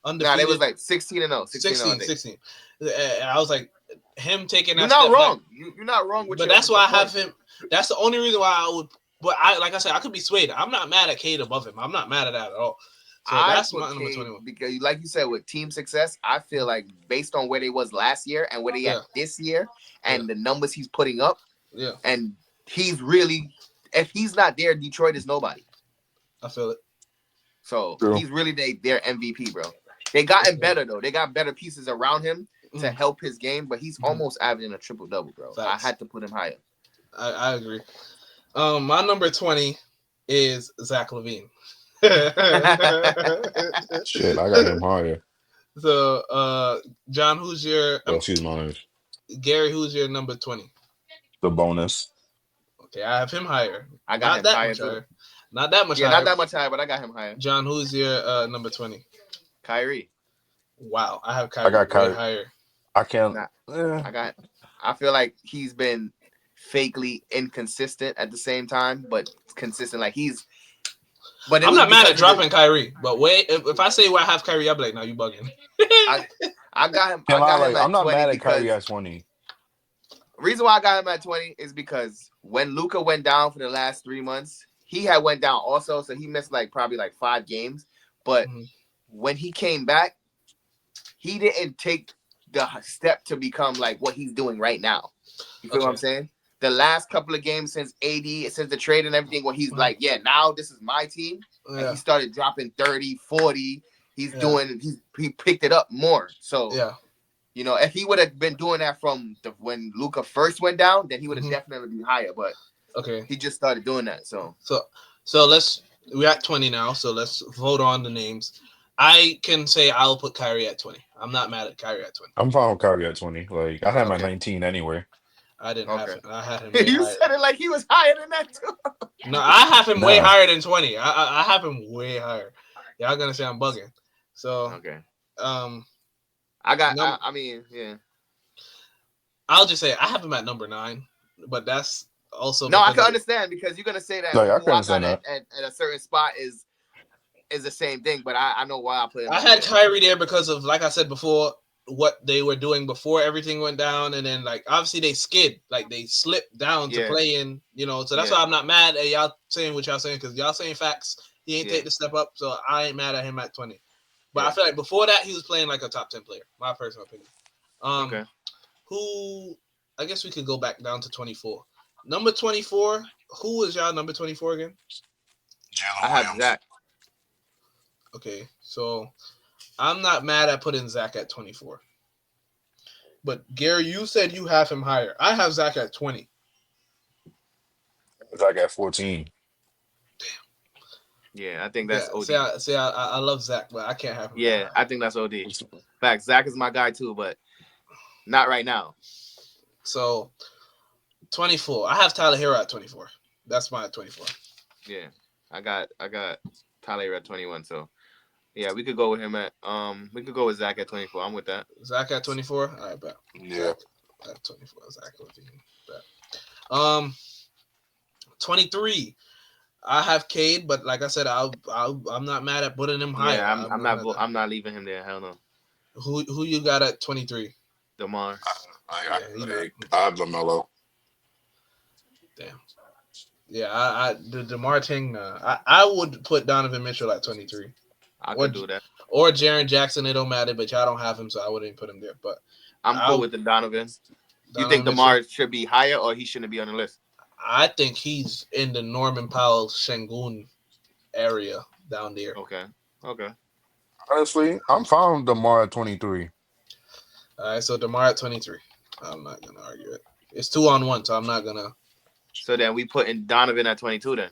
undefeated. Nah, they was like 16-0. 16. And I was like him taking that. You're not wrong. Back. You're not wrong with. But that's why I have him. That's the only reason why I would. But like I said, I could be swayed. I'm not mad at Cade above him. I'm not mad at that at all. So that's my number 21. Because, like you said, with team success, I feel like based on where they was last year and where they at this year, and the numbers he's putting up, and he's really, if he's not there, Detroit is nobody. I feel it. So he's really their MVP, bro. They got him better though. They got better pieces around him to help his game, but he's almost averaging a triple double, bro. Facts. I had to put him higher. I agree. My number 20 is Zach LaVine. Shit, I got him higher. So, John, who's your? Excuse me. Gary, who's your number 20? The bonus. Okay, I have him higher. I got him higher too. Not that much higher. Not that much higher, but I got him higher. John, who's your number 20? Kyrie. Wow, I have Kyrie. I got Kyrie higher. I can't. I feel like he's been fakely inconsistent at the same time, but consistent. Like he's. But I'm not mad at dropping Kyrie, but wait, if I say where I have Kyrie, I'll be like, no, you bugging. I got him. I'm not mad at Kyrie at 20. The reason why I got him at 20 is because when Luka went down for the last 3 months, he had went down also, so he missed probably 5 games. But when he came back, he didn't take the step to become like what he's doing right now. You feel what I'm saying? The last couple of games since the trade and everything, when he's like, now this is my team. And he started dropping 30, 40. He picked it up more. So, if he would have been doing that from when Luka first went down, then he would have definitely been higher. But he just started doing that. So we're at 20 now. So let's vote on the names. I can say I'll put Kyrie at 20. I'm not mad at Kyrie at 20. I'm fine with Kyrie at 20. Like I had him at 19 anyway. I didn't have him. I had him. You said it like he was higher than that too. No, I have him way higher than 20. I have him way higher. Y'all gonna say I'm bugging. So I mean, I'll just say I have him at number 9, but that's also No, I because can of, understand because you're gonna say that Like, I who can I got understand that. at a certain spot is the same thing, but I know why I put him I over had there. Kyrie there because of, like I said before, what they were doing before everything went down, and then like obviously they skid, like they slipped down to Yeah. play in, so that's Yeah. why I'm not mad at y'all saying what y'all saying because y'all saying facts. He ain't Yeah. take the step up, so I ain't mad at him at 20. But I Yeah. feel like before that he was playing like a top 10 player. My personal opinion. Okay. Who? I guess we could go back down to 24. Number 24. Who is y'all number 24 again? Jalen I have Williams. Zach. Okay, so I'm not mad at putting Zach at 24. But Gary, you said you have him higher. I have Zach at 20. Zach at 14. Yeah, I think Yeah, that's OD. I love Zach, but I can't have him. Yeah, I think that's OD. Fact, Zach is my guy too, but not right now. So 24. I have Tyler Hero at 24. That's my 24. Yeah, I got Tyler at 21. So yeah, we could go with him we could go with Zach at 24. I'm with that. Zach at 24. All right, bet. Yeah. Zach at 24. Zach bet. 23. I have Cade, but like I said, I'm not mad at putting him higher. Yeah, I'm not leaving him there. Hell no. Who you got at 23? DeMar. I have LaMelo. Damn. Yeah, the DeMar thing. I would put Donovan Mitchell at 23. I could do that. Or Jaren Jackson. It don't matter, but y'all don't have him, so I wouldn't put him there. But I'm cool with the Donovan. You think DeMar should be higher or he shouldn't be on the list? I think he's in the Norman Powell Sengun area down there. Okay. Honestly, I'm fine with DeMar at 23. All right, so DeMar at 23. I'm not gonna argue it. It's 2-on-1, so I'm not gonna. So then we put in Donovan at 22 then.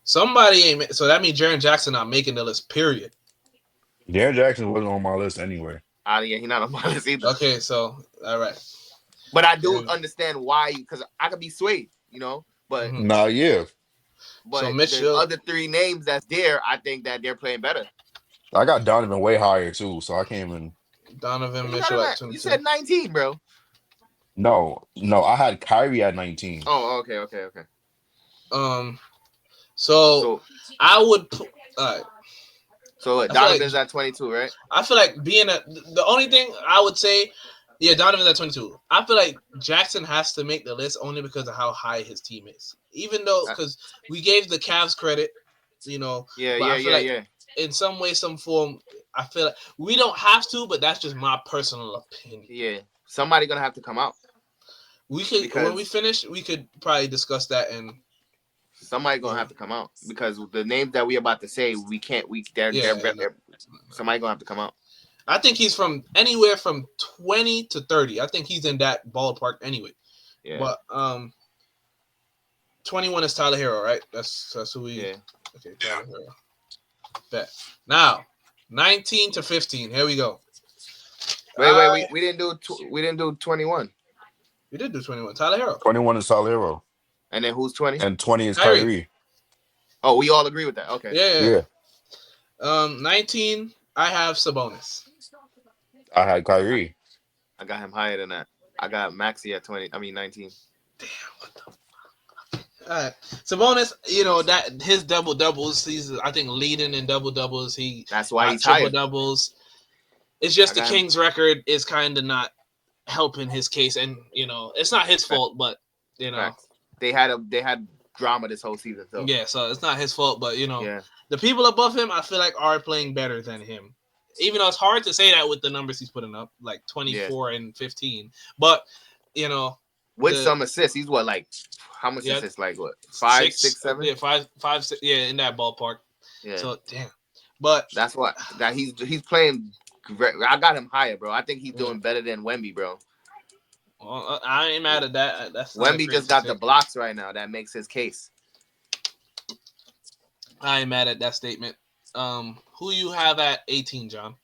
Somebody ain't. So that means Jaren Jackson not making the list. Period. Jaren Jackson wasn't on my list anyway. Yeah, he's not on my list either. Okay, so all right. But I do understand why, because I could be swayed, But yeah. But so Mitchell, the other 3 names that's there, I think that they're playing better. I got Donovan way higher too, so I can't even. Donovan Mitchell at 22. You said 19, bro. No, I had Kyrie at 19. Oh, okay. So I would put. All right. So Donovan's at 22, right? I feel like the only thing I would say, yeah, Donovan's at 22. I feel like Jackson has to make the list only because of how high his team is. Even though, because we gave the Cavs credit, Yeah. In some way, some form, I feel like we don't have to, but that's just my personal opinion. Yeah, somebody gonna have to come out. We could when we finish, we could probably discuss that and. Somebody gonna have to come out because the names that we about to say, we can't. Somebody gonna have to come out. I think he's from anywhere from 20 to 30. I think he's in that ballpark anyway. Yeah. But 21 is Tyler Hero, right? That's who we. Yeah. Okay, Tyler Hero. Bet. Now, 19 to 15. Here we go. Wait. We didn't do 21. We did do 21. Tyler Hero. 21 is Tyler Hero. And then who's 20? And 20 is Kyrie. Oh, we all agree with that. Okay. Yeah. 19, I have Sabonis. I had Kyrie. I got him higher than that. I got Maxey at 19. Damn, what the fuck? All right. Sabonis, that his double doubles, he's I think leading in double doubles. That's why he's triple higher. Doubles. It's just the Kings record is kind of not helping his case, and it's not his fault, but They had drama this whole season. So. Yeah, so it's not his fault, but the people above him, I feel like are playing better than him. Even though it's hard to say that with the numbers he's putting up, like 24 and 15. But with some assists, he's what, like how much assists? Like what, 5, 6, 7? Yeah, 5, 6. Yeah, in that ballpark. Yeah. So damn. But that's what he's playing. I got him higher, bro. I think he's doing better than Wemby, bro. Well, I ain't mad at that. That's Wemby just got the blocks right now. That makes his case. I ain't mad at that statement. Who you have at 18, John?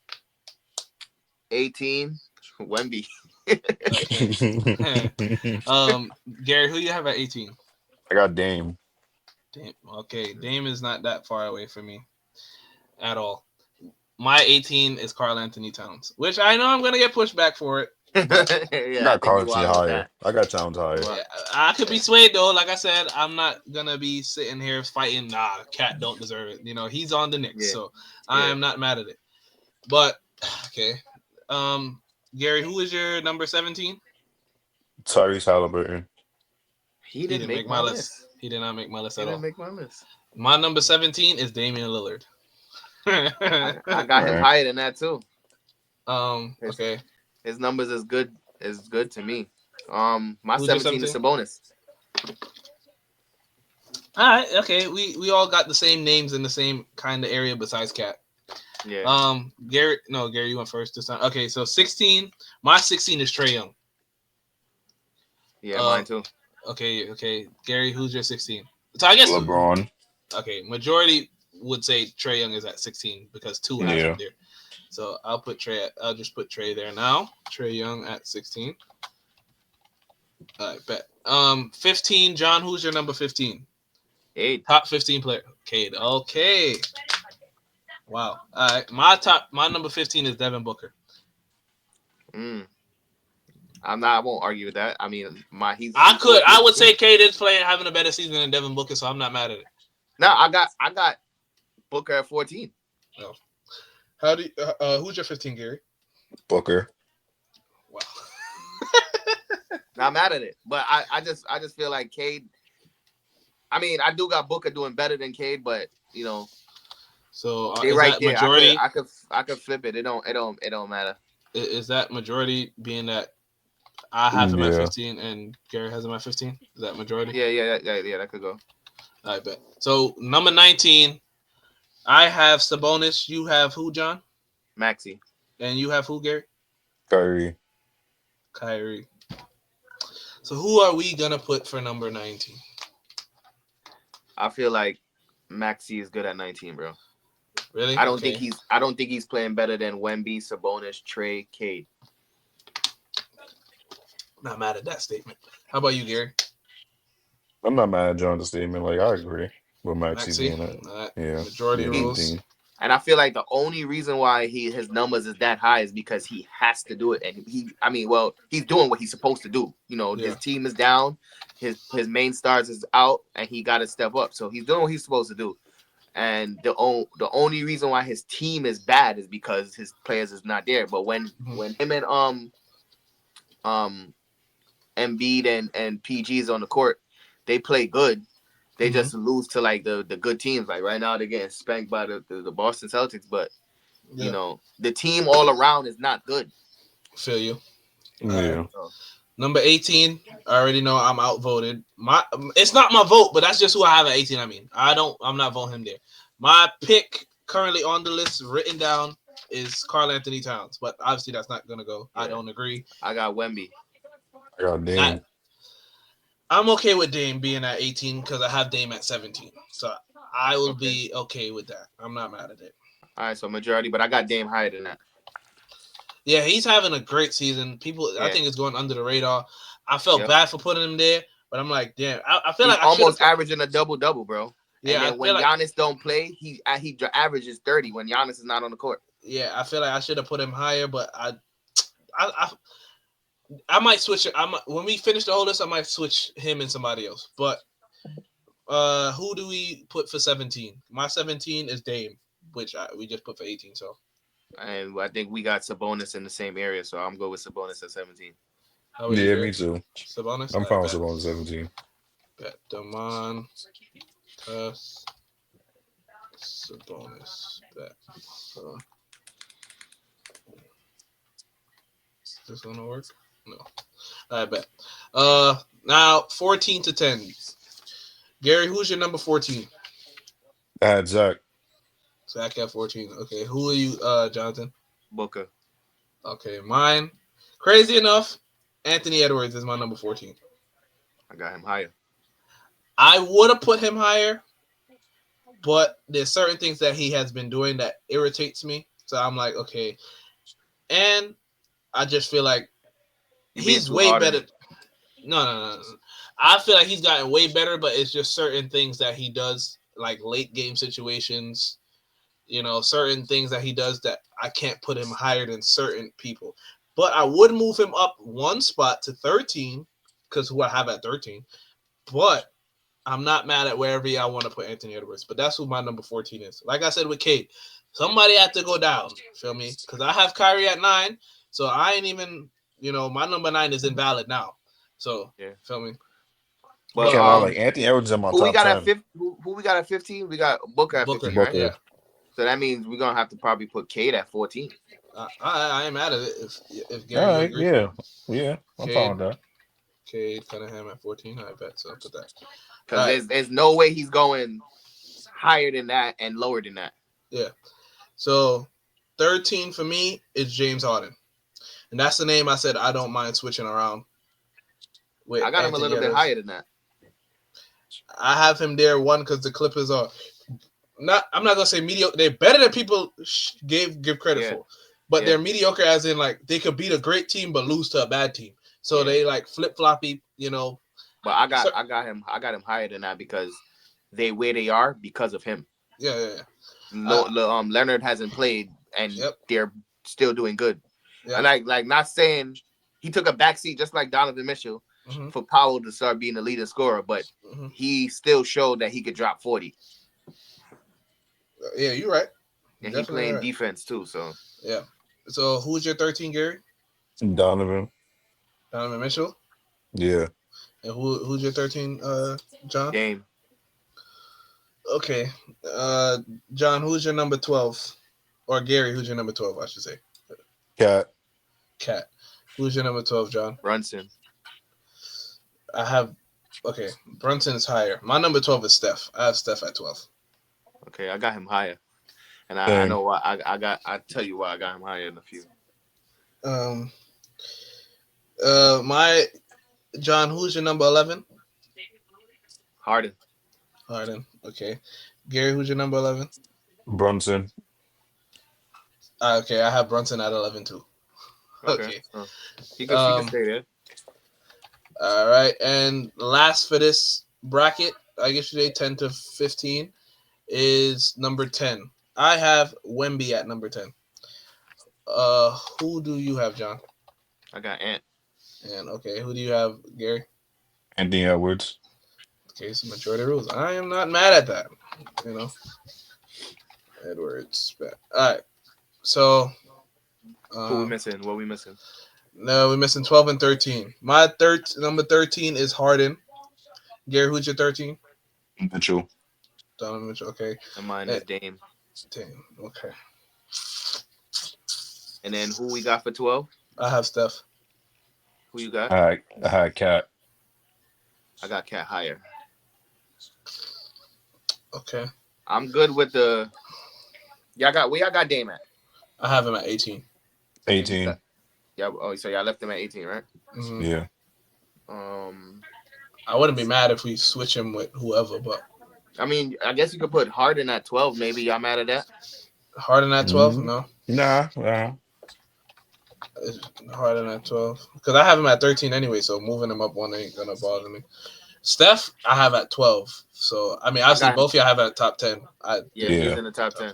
18, Wemby. Gary, who you have at 18? I got Dame. Dame. Okay, Dame is not that far away from me at all. My 18 is Karl Anthony Towns, which I know I'm gonna get pushed back for it. But I Yeah, I got think you Carlton wild with higher. that. I got Towns higher. Well, yeah, I could be swayed though. Like I said, I'm not gonna be sitting here fighting. Nah, Cat don't deserve it. He's on the Knicks, yeah, so I yeah. am not mad at it. But okay, Gary, who is your number 17? Tyrese Halliburton. He He didn't didn't make make my my list. list. He did not make my list He at didn't all. make my list. My number 17 is Damian Lillard. I got him Right. higher than that too. His Okay. his numbers is good to me. My Who's your 17 is 17? Sabonis. All right. Okay. We all got the same names in the same kind of area besides Cat. Yeah, Gary. No, Gary, you went first this time. Okay. So 16. My 16 is Trae Young. yeah, mine too. Okay. Gary, who's your 16? So I guess LeBron. okay. Majority would say Trae Young is at 16 because 2 has him Yeah. there. So I'll just put Trae there now. Trae Young at 16. All right, bet. 15. John, who's your number 15? 8. Top 15 player. Cade. Okay. Wow. All right. My number 15 is Devin Booker. Mm. I won't argue with that. I mean, he's I would say Cade is having a better season than Devin Booker, so I'm not mad at it. No, I got Booker at 14. No. How do you, who's your 15, Gary? Booker. Wow. Not mad at it, but I just feel like Cade. I mean, I do got Booker doing better than Cade, but So they is right that there. majority? I could flip it. It don't matter. Is that majority being that I have him at Yeah. 15 and Gary has him at 15? Is that majority? Yeah. That could go. I bet. So number 19, I have Sabonis. You have who, John? Maxi. And you have who, Gary? Kyrie. So who are we gonna put for number 19? I feel like Maxi is good at 19, bro. Really? I don't think he's playing better than Wemby, Sabonis, Trae, Cade. Not mad at that statement. How about you, Gary? I'm not mad at John's statement. Like, I agree with Maxi Maxi? being it. Yeah. Majority being rules. 18. And I feel like the only reason why his numbers is that high is because he has to do it. And he's doing what he's supposed to do. His team is down, his main stars is out, and he got to step up. So he's doing what he's supposed to do. And the only reason why his team is bad is because his players is not there. But when him and Embiid and PG is on the court, they play good. They just lose to like the good teams. Like right now, they're getting spanked by the Boston Celtics. But the team all around is not good. Feel you. Yeah. Number 18. I already know I'm outvoted. It's not my vote, but that's just who I have at 18. I mean, I'm not voting him there. My pick currently on the list written down is Karl Anthony Towns, but obviously that's not gonna go. Yeah. I don't agree. I got Wemby. I got Dame. I'm okay with Dame being at 18 because I have Dame at 17. So I will be okay with that. I'm not mad at it. All right, so majority, but I got Dame higher than that. Yeah, he's having a great season. I think it's going under the radar. I felt bad for putting him there, but I'm like, damn. I feel he's like almost averaging a double-double, bro. Yeah, and then when Giannis don't play, he averages 30 when Giannis is not on the court. Yeah, I feel like I should have put him higher, but I might switch it. When we finish the whole list, I might switch him and somebody else. But who do we put for 17? My 17 is Dame, which we just put for 18. So, and I think we got Sabonis in the same area, so I'm going with Sabonis at 17. Yeah, me too. Sabonis. I'm fine with Sabonis 17. Bet Damon, Tuss, Sabonis. Bet. Is this gonna work? No. I bet. Now 14 to 10. Gary, who's your number 14? I had Zach. Zach at 14. Okay, who are you, Jonathan? Booker. Okay, mine. Crazy enough, Anthony Edwards is my number 14. I got him higher. I would have put him higher, but there's certain things that he has been doing that irritates me. So I'm like, okay. And I just feel like he's way better. No. I feel like he's gotten way better, but it's just certain things that he does, like late game situations, certain things that he does that I can't put him higher than certain people. but I would move him up one spot to 13 because who I have at 13. But I'm not mad at wherever I want to put Anthony Edwards. But that's who my number 14 is. Like I said with Cade, somebody had to go down. Feel me? Because I have Kyrie at 9, so I ain't even. My number 9 is invalid now. So Yeah. feel me? But Can't lie, like Anthony Edwards is in my who we top got 10. at 15? Who we got at 15? We got Booker at Booker, 15, right? yeah. So that means we're gonna have to probably put Cade at 14. I ain't mad at it if All Gary you right, agree. yeah, I'm Cade. fine with that. Cade Cunningham at 14. I bet. So I'll put that. Because there's no way he's going higher than that and lower than that. Yeah. So 13 for me is James Harden. And that's the name I said I don't mind switching around with. I got him a little bit higher than that. I have him there, one, because the Clippers are not, I'm not going to say mediocre. They're better than people give credit for. But they're mediocre as in, like, they could beat a great team but lose to a bad team. So they, like, flip-floppy, But I got him higher than that because they where they are because of him. Yeah. Leonard hasn't played, and they're still doing good. Yeah. And like not saying he took a backseat just like Donovan Mitchell for Powell to start being the leading scorer, but he still showed that he could drop 40. Yeah, you're right. And he's playing defense too, so yeah. So who's your 13, Gary? Donovan Mitchell? Yeah. And who's your 13, John? Dame. Okay. John, who's your number 12? Or Gary, who's your number 12, I should say? Cat. Who's your number 12, John? Brunson. Brunson is higher. My number 12 is Steph. I have Steph at 12. Okay, I got him higher. And I know why I'll tell you why I got him higher in a few. John, who's your number 11? Harden. Okay. Gary, who's your number 11? Brunson. Okay, I have Brunson at 11 too. Okay. He can stay there. All right, and last for this bracket, I guess today 10 to 15 is number 10. I have Wemby at number 10. Who do you have, John? I got Ant. And okay, who do you have, Gary? Anthony Edwards. Okay, so majority rules. I am not mad at that. Edwards. All right. So who we missing? What we missing? No, we're missing 12 and 13. My number 13 is Harden. Gary, who's your 13? Mitchell. Donovan Mitchell. Okay. And mine is Dame. Dame. Okay. And then who we got for 12? I have Steph. Who you got? I had Cat. I got Cat higher. Okay. I'm good with the. Y'all got Dame at? I have him at 18. 18. Yeah. Oh, so y'all left him at 18, right? Mm-hmm. Yeah. I wouldn't be mad if we switch him with whoever, but I mean, I guess you could put Harden at 12. Maybe y'all mad at that? Harden at 12? No. Nah. Harden at 12 because I have him at 13 anyway, so moving him up one ain't gonna bother me. Steph, I have at 12. So I mean, obviously both of y'all have at top 10. He's in the top 10.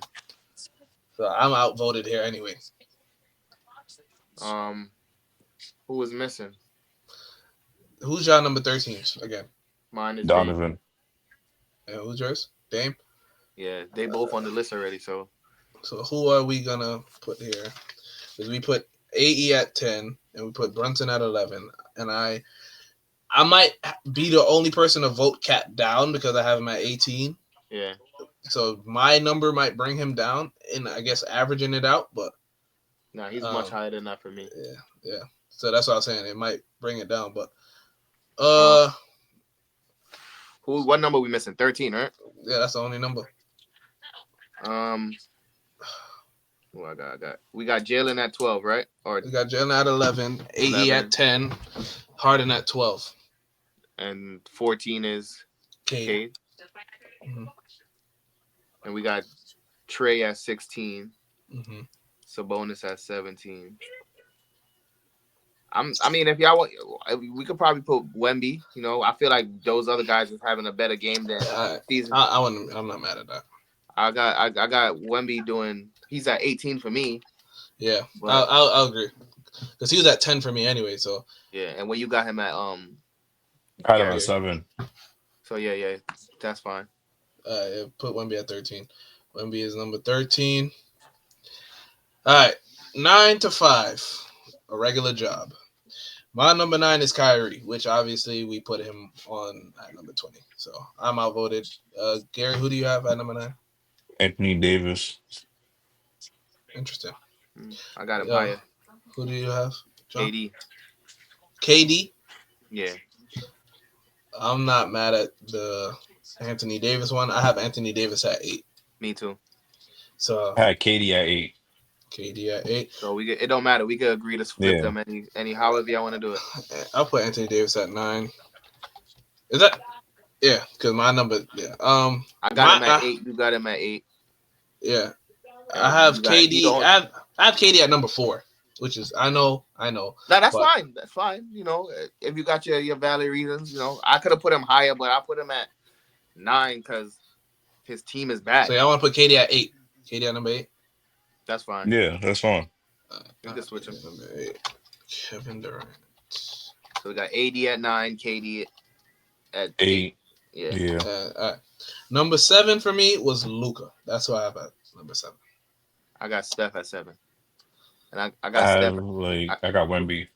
So I'm outvoted here anyway. Who was missing? Who's y'all number 13 again? Mine is Donovan. Dame. And who's yours? Dame? Yeah, they both on the list already. So who are we gonna put here? Because we put AE at 10 and we put Brunson at 11, and I might be the only person to vote Cat down because I have him at 18. Yeah. So my number might bring him down, and I guess averaging it out, but no, he's much higher than that for me. Yeah. So that's what I was saying. It might bring it down, but what number we missing? 13, right? Yeah, that's the only number. I got. We got Jalen at 12, right? Or we got Jalen at 11, AE at 10, Harden at 12, and 14 is Cade. Mm-hmm. And we got Trey at 16. Mm-hmm. Sabonis at 17. I mean, if y'all want, we could probably put Wemby. I feel like those other guys is having a better game than season. I'm not mad at that. I got Wemby doing. He's at 18 for me. Yeah, I'll agree. because he was at 10 for me anyway. So Yeah, and when you got him at I had him Gary. at 7. So yeah, that's fine. put Wemby at 13. Wemby is number 13. All right, 9 to 5, a regular job. My number 9 is Kyrie, which obviously we put him on at number 20. So I'm outvoted. Gary, who do you have at number 9? Anthony Davis. Interesting. I got him higher. Who do you have, John? KD. KD. Yeah. I'm not mad at the Anthony Davis one. I have Anthony Davis at 8. Me too. So I had KD at 8. KD at 8. So it don't matter. We could agree to flip Yeah. them any however y'all want to do it. I'll put Anthony Davis at 9. Is that? Yeah, because my number. Yeah. I got him at 8. You got him at 8. Yeah. I have You got- KD. you don't- I have KD at number 4, which is I know. No, that's but- fine. That's fine. You know, if you got your valid reasons, you know, I could have put him higher, but I put him at 9 because his team is bad. So y'all want to put KD at 8. KD at number 8. That's fine. Yeah, that's fine. You can switch him. Number 8. Kevin Durant. So we got AD at 9, KD at 8. Yeah. Yeah. All right. Number 7 for me was Luka. That's what I have at number 7. I got Steph at 7. And I I got have, Steph. I got Wemby.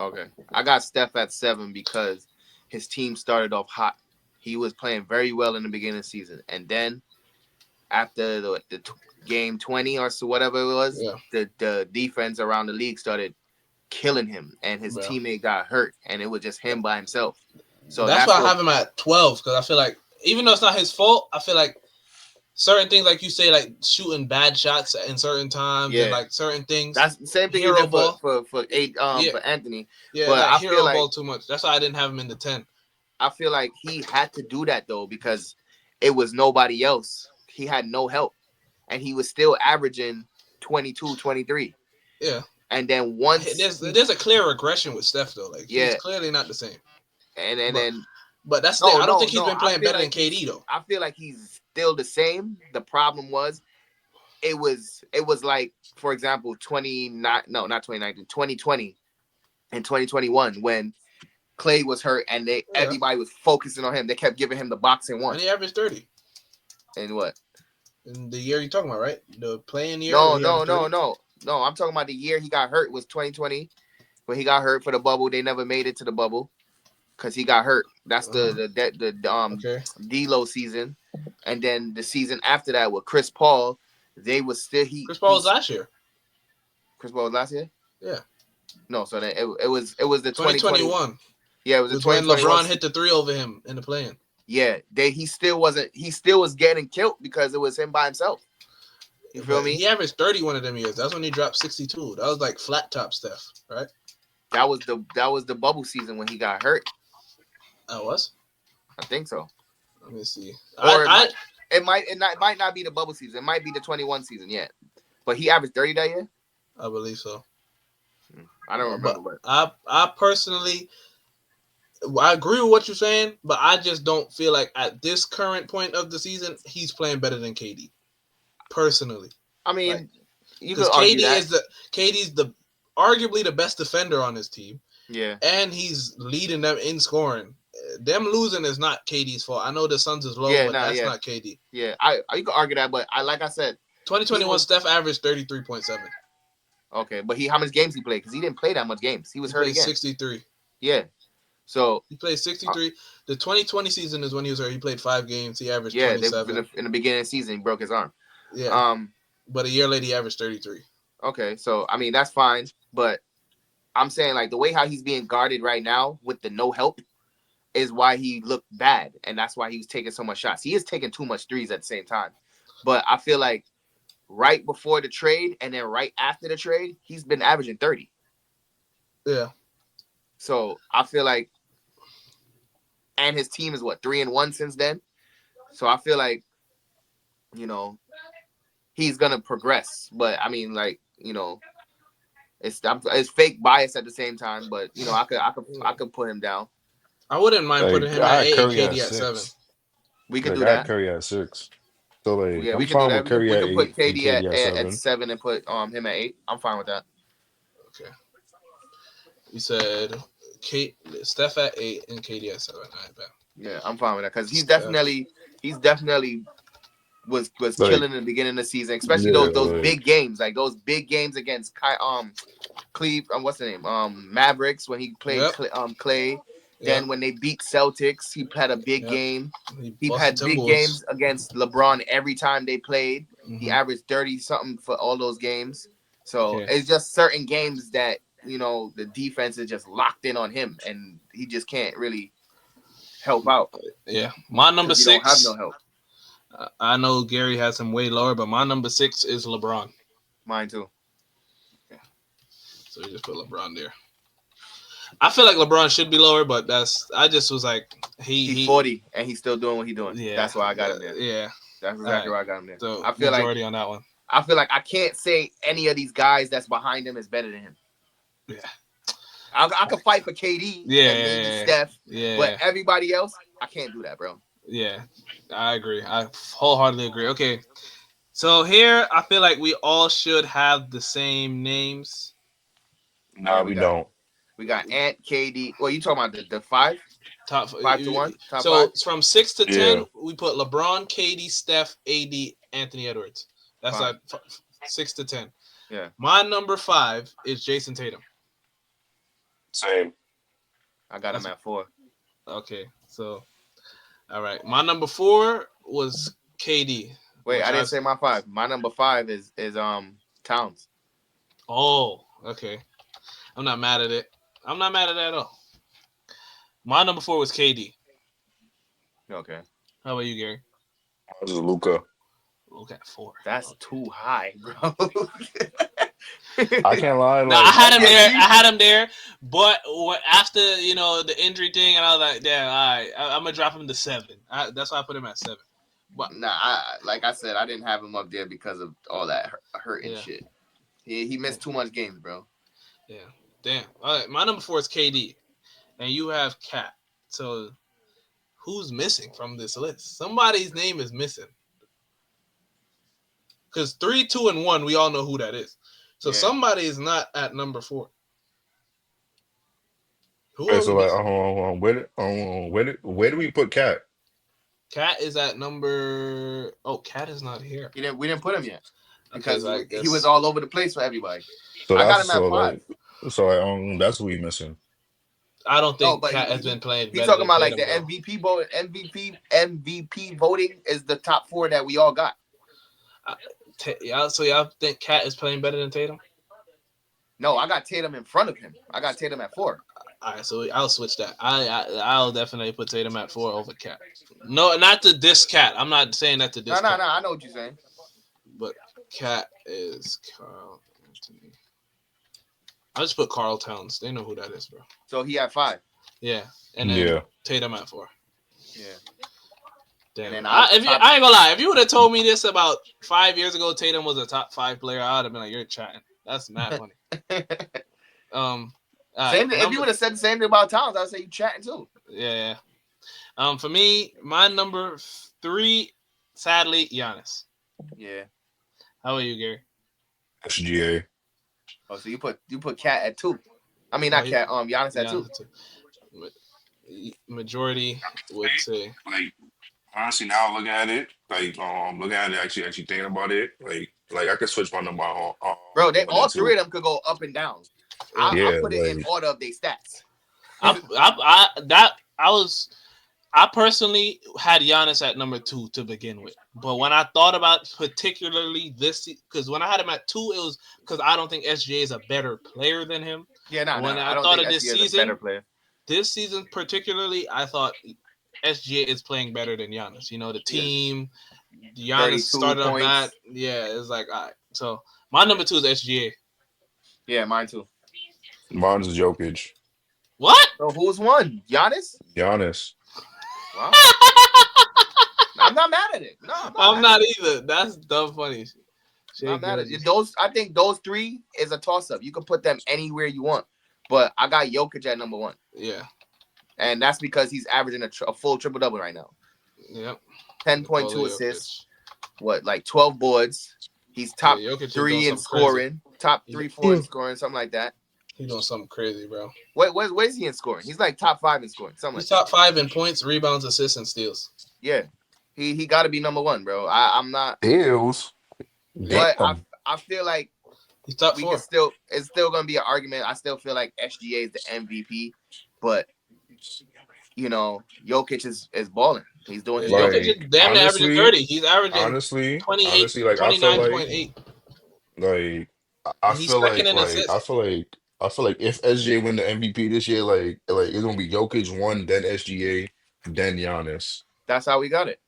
Okay. I got Steph at 7 because his team started off hot. He was playing very well in the beginning of the season. And then after the game 20 or so whatever it was, Yeah. the defense around the league started killing him and his Yeah. teammate got hurt and it was just him by himself. So that's why what- I have him at 12, because I feel like even though it's not his fault, I feel like certain things, like you say, like shooting bad shots in certain times, and like certain things. That's the same thing Hero you did ball. for Anthony. Yeah, but like I hero feel like- ball too much. That's why I didn't have him in the 10. I feel like he had to do that though because it was nobody else. He had no help, and he was still averaging 22, 23. Yeah. And then once There's a clear regression with Steph though. Like Yeah. he's clearly not the same. But that's the thing. I don't think he's been playing better than KD though. I feel like he's still the same. The problem was it was like, for example, 2020 and 2021 when Clay was hurt and everybody was focusing on him. They kept giving him the boxing one. And he averaged 30. And what? In the year you're talking about, right? The playing year? No. I'm talking about the year he got hurt was 2020. When he got hurt for the bubble, they never made it to the bubble because he got hurt. That's the D'Lo season, and then the season after that with Chris Paul, they was still Chris Paul was last year. He was last year. Yeah. No, so then it was the 2021. Yeah, it was the when 2021. LeBron hit the 3 over him in the play-in. Yeah, he still was getting killed because it was him by himself. You feel me? He averaged 30 one of them years. That's when he dropped 62. That was like flat top Steph, right? That was the bubble season when he got hurt. That was? I think so. Let me see. Or it might not be the bubble season. It might be the 21 season yet. But he averaged 30 that year? I believe so. I don't remember. But I personally, I agree with what you're saying, but I just don't feel like at this current point of the season, he's playing better than KD. Personally. I mean, because KD's the arguably the best defender on his team. Yeah. And he's leading them in scoring. Them losing is not KD's fault. I know the Suns is low, but that's not KD. Yeah, you can argue that, but like I said, 2021 Steph averaged 33.7. Okay, but how many games he played? Because he didn't play that much games. He was hurt again. 63. Yeah. So he played 63. The 2020 season is when he was hurt. He played 5 games. He averaged 27. In the beginning of the season, he broke his arm. Yeah. But a year later, he averaged 33. Okay, so I mean that's fine, but I'm saying like the way how he's being guarded right now with the no help is why he looked bad, and that's why he was taking so much shots. He is taking too much threes at the same time, but I feel like right before the trade and then right after the trade, he's been averaging 30. Yeah. So I feel like, and his team is 3-1 since then. So I feel like, he's gonna progress. But I mean, like, it's fake bias at the same time. But I could put him down. I wouldn't mind putting him at 8 and KD at 7. We could do that. Curry at 6. So like, yeah, I'm we can fine do that. with Curry We at can 8. put KD at 7. at 7 and put him at 8. I'm fine with that. Okay. You said Steph at 8 and KD at 7. All right, bet. Yeah, I'm fine with that because he's Steph. definitely was Like, killing in the beginning of the season, especially yeah, those like, big games, like those big games against Cleve, what's the name? Mavericks when he played Yep. Clay. Yep. Then when they beat Celtics, he had a big Yep. game. He He busted had big Timberwolves. games against LeBron every time they played. He Mhm. averaged 30 something for all those games. So Okay. it's just certain games that the defense is just locked in on him, and he just can't really help out Yeah. My number because he don't have 6. no help. I know Gary has him way lower, but my number 6 is LeBron. Mine too. So you just put LeBron there. I feel like LeBron should be lower, but I just was like He's 40 and he's still doing what he's doing. Yeah, That's why I got him there. Yeah. That's exactly why I got him there. So I feel majority on that one. I can't say any of these guys that's behind him is better than him. Yeah. I could fight for KD and maybe Steph, but everybody else, I can't do that, bro. Yeah, I agree. I wholeheartedly agree. Okay, so here I feel like we all should have the same names. nah, we don't. We got Ant, KD. Well, you talking about the 5? Top 5 to 1? Top so 5? from 6 to 10, Yeah. we put LeBron, KD, Steph, AD, Anthony Edwards. That's Fine. like 6 to 10. Yeah. My number 5 is Jason Tatum. Same. I got him at 4. Okay, so all right. My number 4 was KD. Wait, I didn't say my 5. My number 5 is Towns. Oh, okay. I'm not mad at it. I'm not mad at it at all. My number 4 was KD. Okay. How about you, Gary? This is Luka. Luka at 4. That's too high, bro. I can't lie. No, I had him there. I had him there, but after the injury thing, and I was like, "Damn, all right, I'm gonna drop him to 7." That's why I put him at 7. But like I said, I didn't have him up there because of all that hurt and shit. He missed too much games, bro. Yeah, damn. All right, my number 4 is KD, and you have Cat. So, who's missing from this list? Somebody's name is missing. Because 3, 2, and 1, we all know who that is. So somebody is not at number 4. Okay, so where do we put Cat? Cat is at number. Oh, Cat is not here. We didn't put him yet because Okay, he was all over the place for everybody. So I got him at 5. That's who we missing. I don't think Cat has been playing. He's talking about like the MVP vote. MVP voting is the top 4 that we all got. So y'all think Cat is playing better than Tatum? No, I got Tatum in front of him. I got Tatum at 4. All right, so I'll switch that. I'll definitely put Tatum at 4 over Cat. No, not to diss Cat. I'm not saying that to diss. No. I know what you're saying. But Cat is Karl Anthony. I just put Karl Towns. They know who that is, bro. So he at 5. Yeah, and then Tatum at 4. Yeah. Damn. And then I ain't gonna lie. If you would have told me this about 5 years ago, Tatum was a top 5 player, I would have been like, "You're chatting." That's mad funny. If you would have said the same thing about Towns, I'd say you chatting too. Yeah. For me, my number 3, sadly, Giannis. Yeah. How about you, Gary? SGA. Oh, so you put Cat at 2. I mean, not Cat. Giannis at 2. Majority would say. Like, honestly, now looking at it, actually thinking about it, like I could switch my number on. Bro, all 3 of them could go up and down. I put it in order of their stats. I personally had Giannis at number 2 to begin with, but when I thought about particularly this, because when I had him at 2, it was because I don't think SGA is a better player than him. Yeah, when I don't thought think of this SGA is season, a better player. This season particularly, I thought SGA is playing better than Giannis. The team, Giannis started off bad. Yeah, it's like, all right. So my number 2 is SGA. Yeah, mine too. Mine's Jokic. What? So who's one? Giannis? Giannis. Wow. I'm not mad at it. No, I'm not either. That's dumb funny. I'm mad at it. I think those 3 is a toss-up. You can put them anywhere you want. But I got Jokic at number 1. Yeah. And that's because he's averaging a full triple-double right now. Yep. 10.2 assists. What, like 12 boards. He's top 3 in scoring. Top 3, 4 in scoring, something like that. He's doing something crazy, bro. Where's he in scoring? He's like top 5 in scoring. Something He's like top 5 in points, rebounds, assists, and steals. that. Yeah. He got to be number 1, bro. I'm not. Hills. But Damn. I feel like He's top we 4. can still. It's still gonna be an argument. I still feel like SGA is the MVP, but Jokic is balling. He's doing his Jokic thing. is Like damn near averaging 30. He's averaging honestly, like I feel like 29.8. like I And he's feel second like in like I assists. feel like I feel like if SGA win the MVP this year, like it's gonna be Jokic one, then SGA, then Giannis. That's how we got it.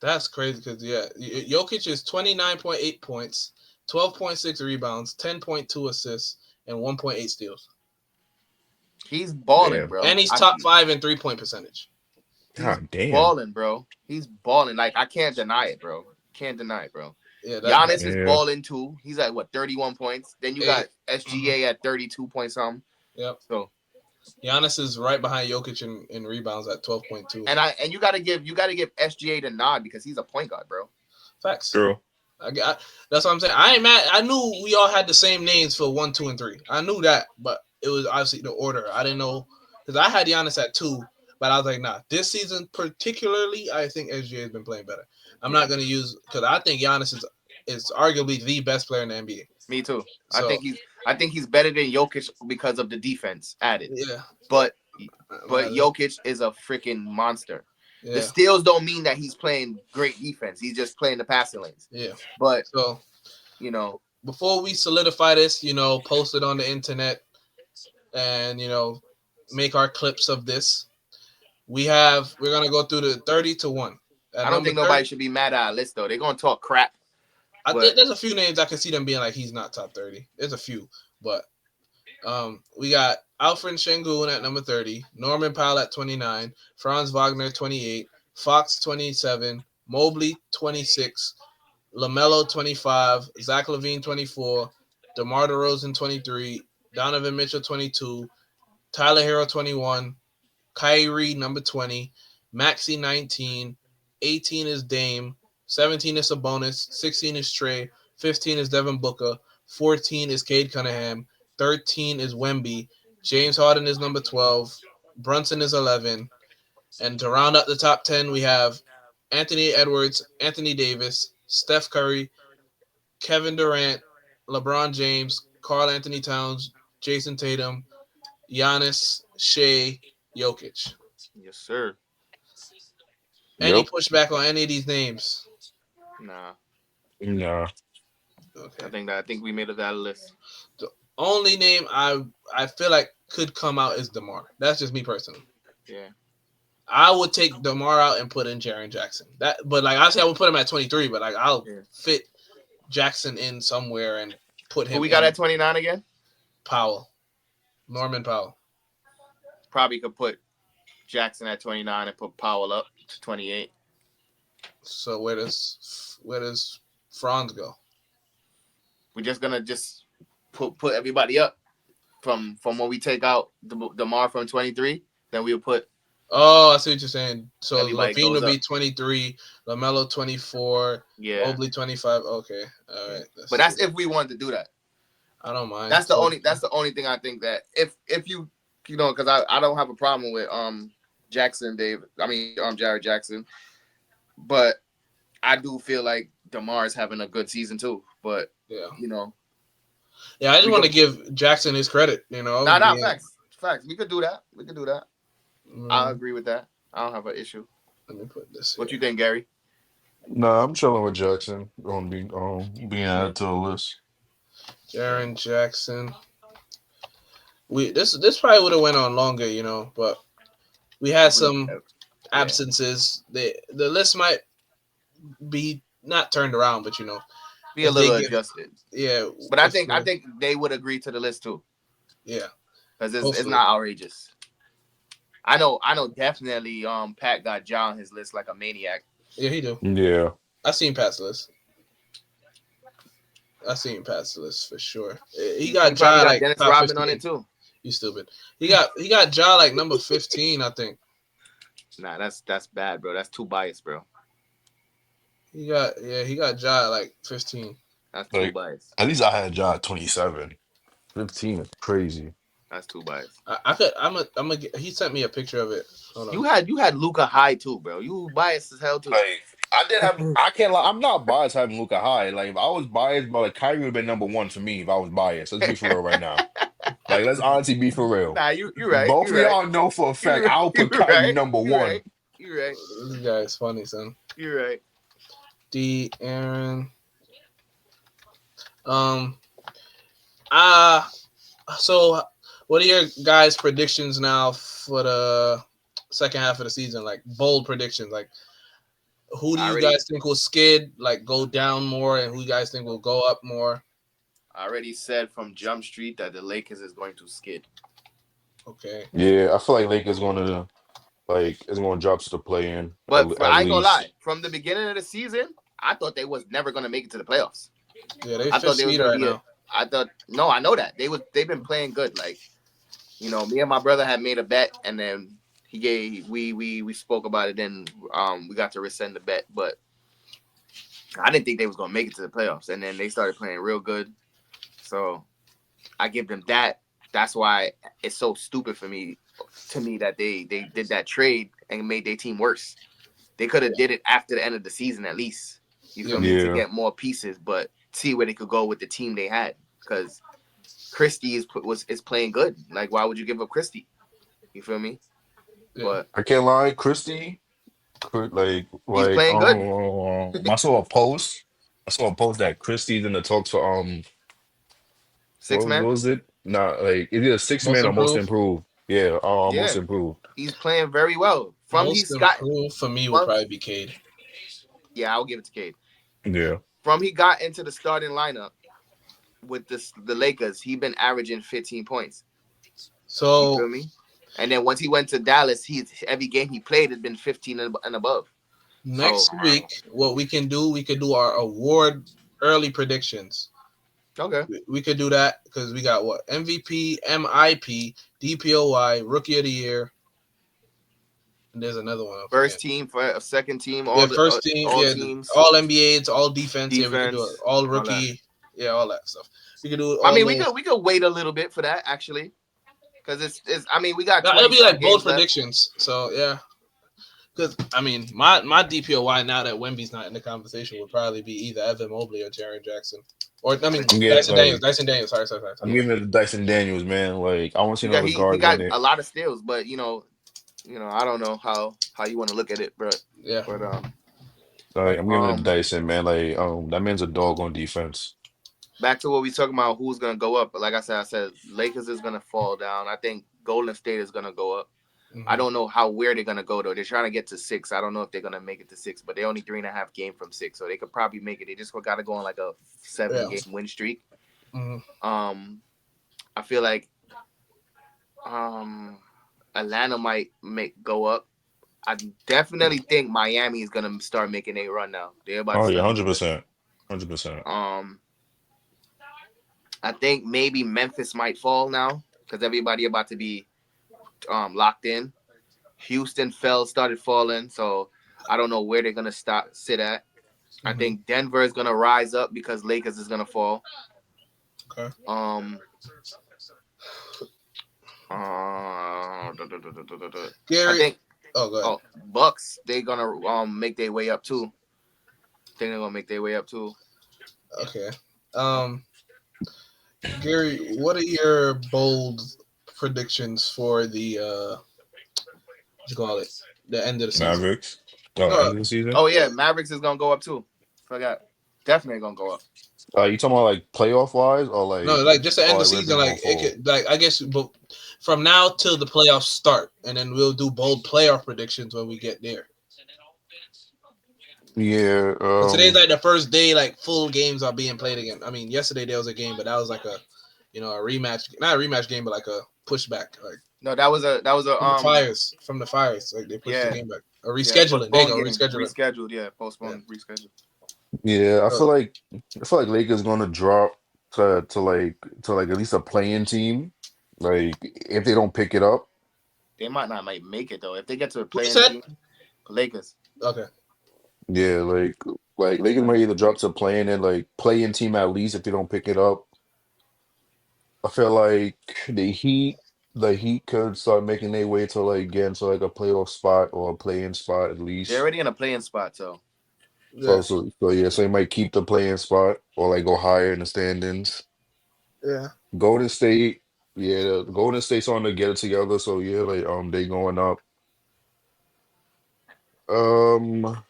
That's crazy because, Jokic is 29.8 points, 12.6 rebounds, 10.2 assists, and 1.8 steals. He's balling, Damn. bro. And he's top 5 in 3-point percentage. He's God damn. balling, bro. He's balling. Like, I can't deny it, bro. Can't deny it, bro. Yeah, Giannis is Yeah. balling too. He's at 31 points. Then you got SGA at 32 point something. Yep. So Giannis is right behind Jokic in rebounds at 12.2. and you gotta give SGA the nod because he's a point guard, bro. Facts. True. That's what I'm saying. I ain't mad. I knew we all had the same names for 1, 2, and 3. I knew that, but it was obviously the order. I didn't know because I had Giannis at 2, but I was like, nah. This season particularly, I think SGA has been playing better. I'm not gonna use because I think Giannis is arguably the best player in the NBA. Me too. So, I think he's better than Jokic because of the defense added. Yeah. But Jokic is a freaking monster. Yeah. The steals don't mean that he's playing great defense. He's just playing the passing lanes. Yeah. But So, before we solidify this, post it on the internet and make our clips of this. We're gonna go through the 30 to 1. I don't think nobody should be mad at our list though. They're gonna talk crap. I think there's a few names I can see them being like he's not top 30. There's a few, but we got Alfred Şengün at number 30, Norman Powell at 29, Franz Wagner 28, Fox 27, Mobley 26, LaMelo 25, Zach LaVine 24, DeMar DeRozan 23, Donovan Mitchell 22, Tyler Hero 21, Kyrie number 20, Maxey 19, 18 is Dame, 17 is Sabonis, 16 is Trey, 15 is Devin Booker, 14 is Cade Cunningham, 13 is Wemby, James Harden is number 12, Brunson is 11, and to round up the top 10, we have Anthony Edwards, Anthony Davis, Steph Curry, Kevin Durant, LeBron James, Karl Anthony Towns, Jason Tatum, Giannis, Shea, Jokic. Yes, sir. Any pushback on any of these names? Nah. Okay. I think we made a valid list. The only name I feel like could come out is DeMar. That's just me personally. Yeah. I would take DeMar out and put in Jaren Jackson. But obviously I would put him at 23, but I'll fit Jackson in somewhere and put him. Who we got at 29 again? Powell. Norman Powell. Probably could put Jackson at 29 and put Powell up to 28. So where does Franz go? We're just gonna put everybody up from when we take out DeMar from 23. Then we'll put. Oh, I see what you're saying. So LaVine will be 23, LaMelo 24, Mobley 25. Okay, all right. But that's if we wanted to do that. I don't mind. That's the only thing I think that if you because I don't have a problem with Jared Jackson, but I do feel like DeMar is having a good season too. But yeah, yeah, I just want to give Jackson his credit. Facts. We could do that. I agree with that. I don't have an issue. Let me put this. What you think, Gary? Nah, I'm chilling with Jackson. Gonna be being added to the list. Jaren Jackson. This probably would have went on longer, but we had some absences. The list might be not turned around, but be a little adjusted. Yeah, but I think they would agree to the list too. Yeah, because it's not outrageous. I know. Definitely. Pat got Ja on his list like a maniac. Yeah, he do. Yeah, I seen Pat's list. For sure. He got Ja like Dennis Rodman on it too. You stupid. He got Ja like number 15, I think. Nah, that's bad, bro. That's too biased, bro. He got Ja like 15. That's too biased. At least I had Ja at 27. 15 is crazy. That's too biased. I could. He sent me a picture of it. Hold on. You had Luca high too, bro. You biased as hell too. Like I did have. I can't lie. I'm not biased having Luca high. Like if I was biased, but like Kyrie would have been number one for me if I was biased. Let's be for real right now. Like let's honestly be for real. Nah, you right. Both You of right. y'all know for a fact You I'll put you Kyrie right. number You one. right. You right. This guy is funny, son. You right. D. Aaron. So what are your guys' predictions now for the second half of the season? Like bold predictions. Like who do you guys think will skid, like go down more, and who you guys think will go up more? I already said from Jump Street that the Lakers is going to skid. Okay. Yeah, I feel like Lakers gonna it's gonna drop to the play in. But At I ain't gonna least. lie. From the beginning of the season, I thought they was never gonna make it to the playoffs. Yeah, they I thought fifth they was seed gonna right be now. I know that. They've been playing good. Like, you know, me and my brother had made a bet and then we spoke about it, then we got to rescind the bet, but I didn't think they was gonna make it to the playoffs. And then they started playing real good. So I give them that. That's why it's so stupid to me that they did that trade and made their team worse. They could have did it after the end of the season at least. You feel me? To Yeah. get more pieces, but see where they could go with the team they had. Because Christie is playing good. Like, why would you give up Christie? You feel me? Yeah. But I can't lie, Christie could he's playing good. I saw a post. I saw a post that Christie's in the talks for Six what man. was it? Not like it's either six Most man or most improved. improved. Yeah, most Yeah. improved. He's playing very well. Most improved for me would probably be Cade. Yeah, I'll give it to Cade. Yeah. From he got into the starting lineup with the Lakers, he been averaging 15 points. So you feel me? And then once he went to Dallas, every game he played had been 15 and above. Next week, what we can do our award early predictions. Okay. We could do that because we got what? MVP, MIP, DPOY, Rookie of the Year. And there's another one. First team, second team, first team, all teams, all NBA, all defense. Yeah, we can do it. All rookie, all that stuff. We can do it. I mean, we could wait a little bit for that actually, because it's. I mean, we got. It'll be like bold predictions. So yeah, because I mean, my DPOY now that Wemby's not in the conversation would probably be either Evan Mobley or Jaren Jackson, or I mean Dyson Daniels. Dyson Daniels. Sorry. I'm giving it to Dyson Daniels, man. Like I want to see another guard. He got a lot of steals, but you know, I don't know how you want to look at it, but yeah. But I'm giving it to Dyson, man. Like that man's a dog on defense. Back to what we talking about, who's gonna go up? But like I said Lakers is gonna fall down. I think Golden State is gonna go up. Mm-hmm. I don't know where they're gonna go though. They're trying to get to 6. I don't know if they're gonna make it to 6, but they're only 3.5 games from 6, so they could probably make it. They just gotta go on like a 7-game win streak. Mm-hmm. I feel like Atlanta might go up. I definitely think Miami is gonna start making a run now. They're about to 100%. I think maybe Memphis might fall now because everybody about to be locked in. Houston started falling, so I don't know where they're gonna sit at. Mm-hmm. I think Denver is gonna rise up because Lakers is gonna fall. Okay. Gary, I think. Oh, go ahead. Bucks, they're gonna make their way up too. I think they're gonna make their way up too. Okay. Gary, what are your bold predictions for the what you call it? The end of the season. Mavericks. End of the season? Oh yeah, Mavericks is gonna go up too. Forgot. Definitely gonna go up. You talking about like playoff wise or like no, like just the end of the season, like it could, like I guess, but from now till the playoffs start, and then we'll do bold playoff predictions when we get there. Yeah. Today's like the first day, like full games are being played again. I mean, yesterday there was a game, but that was like a rematch, not a rematch game, but like a pushback. Like no, that was a from the fires. Like they pushed the game back. A rescheduling. There you go. Rescheduled. Yeah, postponed. Yeah. Rescheduled. Yeah, I feel like Lakers gonna drop to like at least a playing team. Like if they don't pick it up, they might make it though. If they get to a playing team, Lakers. Okay. Yeah, like Lakers might either drop to playing and like playing team at least if they don't pick it up. I feel like the Heat could start making their way to like get into like a playoff spot or a play-in spot at They're least. already in a playing spot, so Yeah, So they might keep the playing spot or like go higher in the standings. yeah. Golden State, yeah, the Golden State's on to get it together. So yeah, like they going up. Um,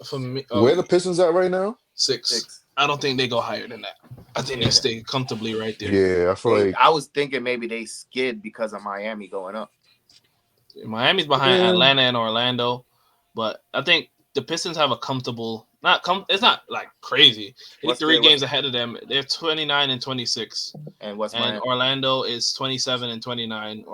For me, where the Pistons at right now? 6. 6. I don't think they go higher than that. I think they Yeah. stay comfortably right there. Yeah, I feel like I was thinking maybe they skid because of Miami going up. Miami's behind Yeah. Atlanta and Orlando, but I think the Pistons have a comfortable. It's not like crazy. What's 3 the- games ahead of them. They're 29 and 26, And what's and Miami? Orlando is 27 and 29.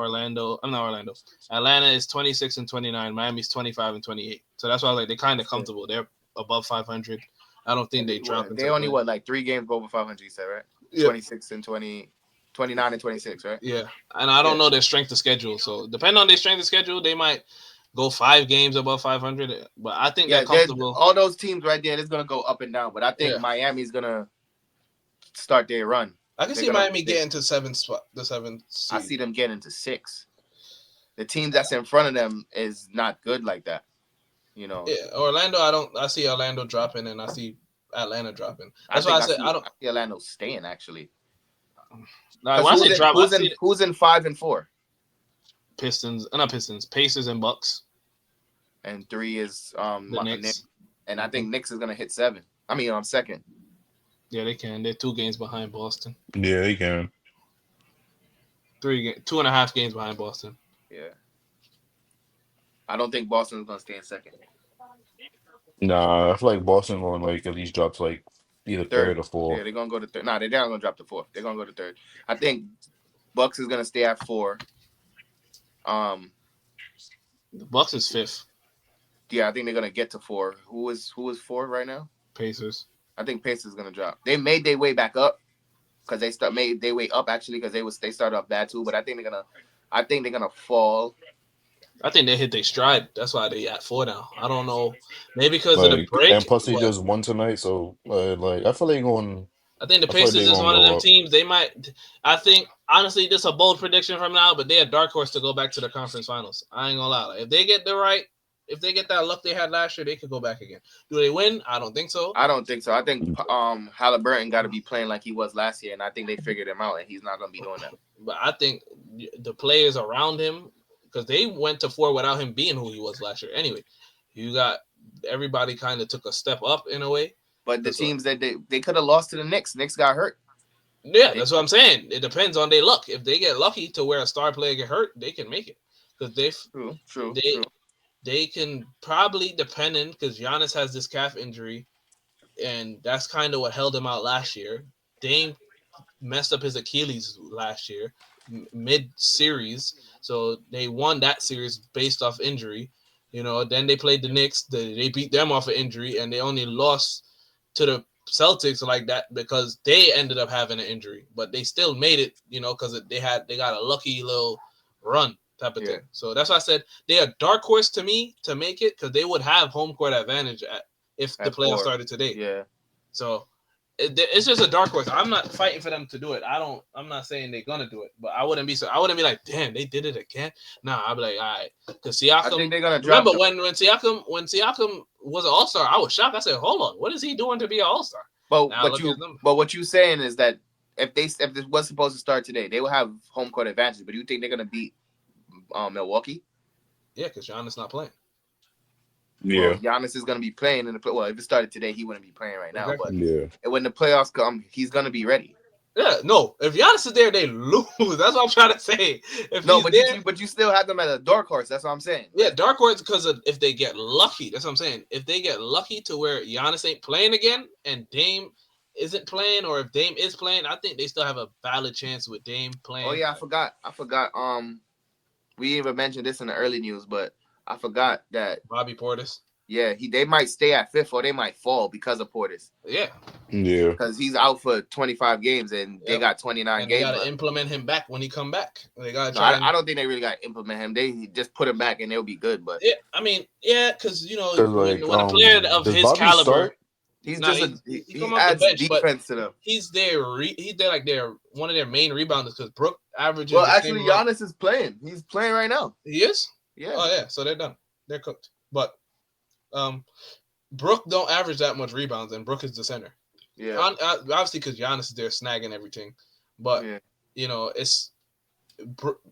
Atlanta is 26 and 29. Miami's 25 and 28. So that's why like they're kind of comfortable. They're above 500. I don't think they drop into They only play. like 3 games over 500. You said right? Yeah. 26 and 20, 29 and 26, right? Yeah, and I don't know their strength of schedule. So depending on their strength of schedule, they might go 5 games above 500. But I think they're comfortable. All those teams right there, it's gonna go up and down. But I think Yeah. Miami's gonna start their run. I can They're see gonna- Miami getting to the 7th seed. I see them getting to 6. The team that's in front of them is not good like that. You know. Yeah, Orlando. I see Orlando dropping, and I see Atlanta dropping. That's think why I said I don't. I see Orlando staying actually. Like, when I say drop, I see Who's in 5 and 4? not Pistons, Pacers and Bucks. And 3 is The Knicks. Knicks. And I think Knicks is gonna hit 7. I mean, on 2nd. Yeah, they can. They're 2 games behind Boston. yeah, they can. 2.5 games behind Boston. Yeah. I don't think Boston's gonna stay in 2nd. Nah, I feel like Boston going like at least drop to like either third or Yeah, fourth. they're gonna go to 3rd. Nah, they're not gonna drop to 4th. They're gonna go to 3rd. I think Bucks is gonna stay at 4. The Bucks is 5th. Yeah, I think they're gonna get to 4. Who is 4 right now? Pacers. I think Pacers is gonna drop. They made their way back up because made their way up actually because they started off bad too. But I think they're gonna fall. I think they hit their stride. That's why they at 4 now. I don't know. Maybe because of the Like, break. and plus they but just won tonight, so like I feel like going. I think the I feel like Pacers they is gonna one of go them up. teams. They might. I think honestly, this is a bold prediction from now, but they're a dark horse to go back to the conference finals. I ain't gonna lie. Like, if they get that luck they had last year, they could go back again. Do they win? I don't think so. I don't think so. I think Halliburton got to be playing like he was last year, and I think they figured him out, and he's not gonna be doing that. But I think the players around him, because they went to 4 without him being who he was last year. Anyway, you got everybody kind of took a step up in a way. But the That's teams that they could have lost to the Knicks. Knicks got hurt. Yeah, that's what I'm saying. It depends on their luck. If they get lucky to where a star player get hurt, they can make it. Because True. they can probably, depending, because Giannis has this calf injury, and that's kind of what held him out last year. Dame messed up his Achilles last year, mid-series, so they won that series based off injury. Then they played the Knicks. They beat them off of injury, and they only lost to the Celtics like that because they ended up having an injury, but they still made it, because they got a lucky little run type of thing. So that's why I said they're a dark horse to me to make it, because they would have home court advantage if the playoffs started today. Yeah. So it's just a dark horse. I'm not fighting for them to do it. I'm not saying they're gonna do it, but I wouldn't be like, damn, they did it again. Nah, I'd be like, all right, because Siakam. I think they're gonna drop. Remember when Siakam was an all-star, I was shocked. I said, hold on, what is he doing to be an all-star? But what you saying is that if this was supposed to start today, they will have home court advantage. But do you think they're gonna beat Milwaukee? Yeah, because Giannis not playing. Yeah. Well, Giannis is going to be playing in the play. Well, if it started today, he wouldn't be playing right now. Exactly. But when the playoffs come, he's going to be ready. Yeah, no. If Giannis is there, they lose. That's what I'm trying to say. But you still have them as a dark horse. That's what I'm saying. Yeah, dark horse because if they get lucky, that's what I'm saying. If they get lucky to where Giannis ain't playing again and Dame isn't playing, or if Dame is playing, I think they still have a valid chance with Dame playing. Oh yeah, I forgot. We even mentioned this in the early news, but I forgot that Bobby Portis. Yeah, they might stay at 5th or they might fall because of Portis. Yeah. Because he's out for 25 games and they got 29 and games. They got to implement him back when he come back. They got. I don't think they really got to implement him. They just put him back and they'll be good. But yeah, I mean, yeah, because when like, a player of his Bobby caliber. start? He's Nah, just he he come off the adds bench, but defense to them. he's there. He's there like they're one of their main rebounders because Brook averages Well, the actually, same amount. Giannis is playing. He's playing right now. He is. Yeah. Oh yeah, so they're done. They're cooked. But Brook don't average that much rebounds, and Brook is the center. Yeah. Obviously, because Giannis is there snagging everything, but Yeah. it's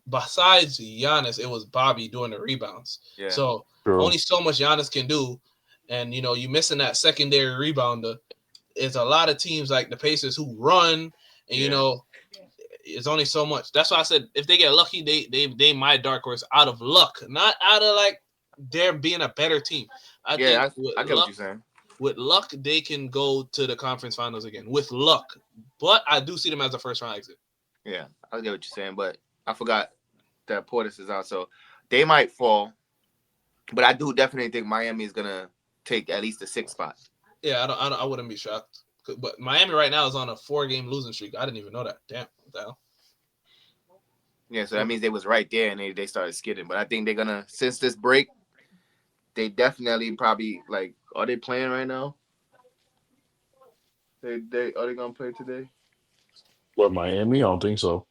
besides Giannis, it was Bobby doing the rebounds. Yeah. So True. only so much Giannis can do, and you missing that secondary rebounder. It's a lot of teams like the Pacers who run, and it's only so much. That's why I said if they get lucky, they my dark horse out of luck, not out of like they're being a better team. I think I with get what you're saying. with luck, they can go to the conference finals again. With luck, but I do see them as a first round exit. Yeah, I get what you're saying, but I forgot that Portis is out, so they might fall. But I do definitely think Miami is gonna take at least the 6th spot. Yeah, I wouldn't be shocked. But Miami right now is on a 4-game losing streak. I didn't even know that. Damn, what the hell? Yeah, so that means they was right there and they started skidding. But I think they're gonna, since this break, they definitely probably like, are they playing right now? They are they gonna play today? What, Miami? I don't think so.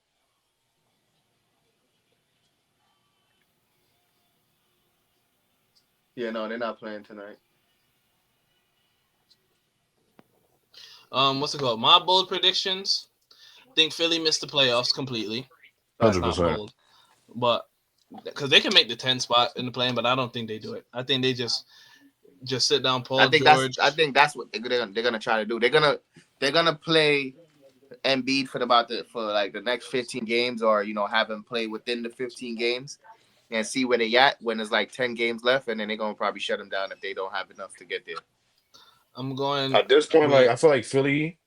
Yeah, no, they're not playing tonight. What's it called? My bold predictions. Think Philly missed the playoffs completely. That's not 100%. bold, but because they can make the 10 spot in the play-in, but I don't think they do it. I think they just sit down Paul George. I think that's what they're gonna try to do. They're gonna play Embiid for like the next 15 games, or have him play within the 15 games and see where they at when there's like 10 games left, and then they're gonna probably shut him down if they don't have enough to get there. I'm going At this point, with- like I feel like Philly,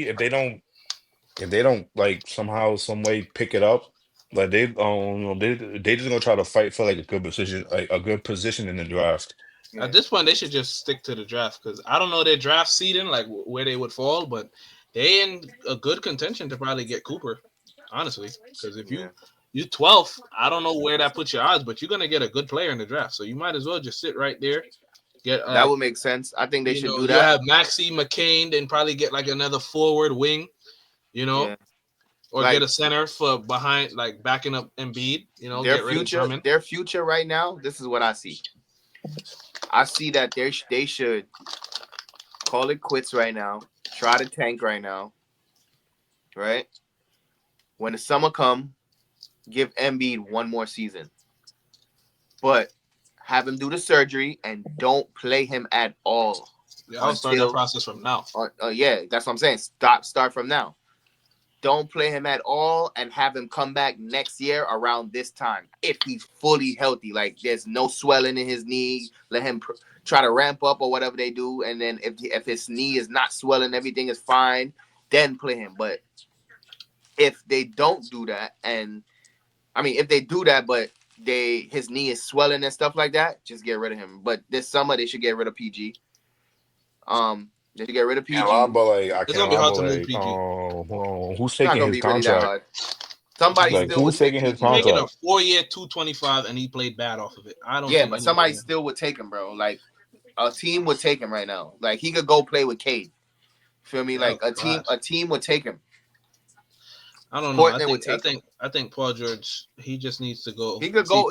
if they don't like somehow, some way pick it up, like they just gonna try to fight for like a good position in the draft. Yeah. At this point, they should just stick to the draft because I don't know their draft seeding, like where they would fall, but they in a good contention to probably get Cooper, honestly. Because if you 12th, I don't know where that puts your odds, but you're gonna get a good player in the draft, so you might as well just sit right there. Get that would make sense. I think they should do that. You have Maxey, McCain, and probably get like another forward wing, or Like, get a center for behind, like backing up Embiid. Their future right now. This is what I see. I see that they should call it quits right now. Try to tank right now. Right? When the summer come, give Embiid one more season. But have him do the surgery and don't play him at all. Yeah, I'll start that process from now. Yeah, that's what I'm saying. Start from now. Don't play him at all and have him come back next year around this time if he's fully healthy. Like there's no swelling in his knee. Let him try to ramp up or whatever they do. And then if his knee is not swelling, everything is fine, then play him. But if they don't do that, if they do that, but his knee is swelling and stuff like that, just get rid of him. But this summer they should get rid of PG. They should get rid of PG. It's gonna be hard to move PG. Who's taking his contract? Somebody like, still who's taking his He's making a contract? 4-year, $225, and he played bad off of it. I don't. Yeah, but somebody still would take him, bro. Like a team would take him right now. Like he could go play with Cade. Feel me? Like a team would take him. I don't know. I think Paul George, he just needs to go. He could go.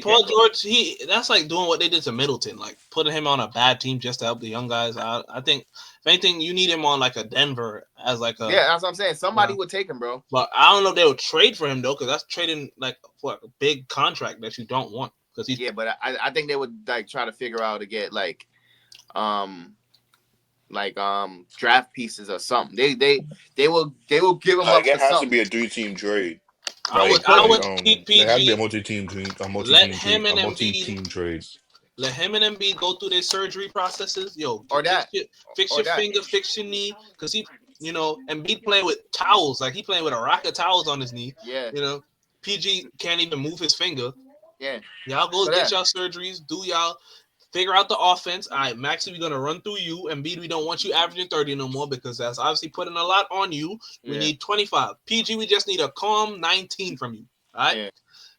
Paul George, that's like doing what they did to Middleton, like putting him on a bad team just to help the young guys out. I think if anything, you need him on like a Denver as like a. Yeah, that's what I'm saying. Somebody would take him, bro. But I don't know if they would trade for him though, because that's trading like for a big contract that you don't want. Yeah, but I think they would like try to figure out to get like draft pieces or something. They will give him up. It has something. to be a 3-team trade. I would keep PG. It has to be a multi-team trade. Let him and multi-team trade. Let him and Embiid go through their surgery processes. Fix your finger, fix your knee, because Embiid playing with towels, like he playing with a rack of towels on his knee. Yeah. PG can't even move his finger. Yeah. Y'all go get y'all surgeries. Do y'all figure out the offense? All right, Maxey, we're gonna run through you. Embiid, we don't want you averaging 30 no more because that's obviously putting a lot on you. We need 25. PG, we just need a calm 19 from you. All right,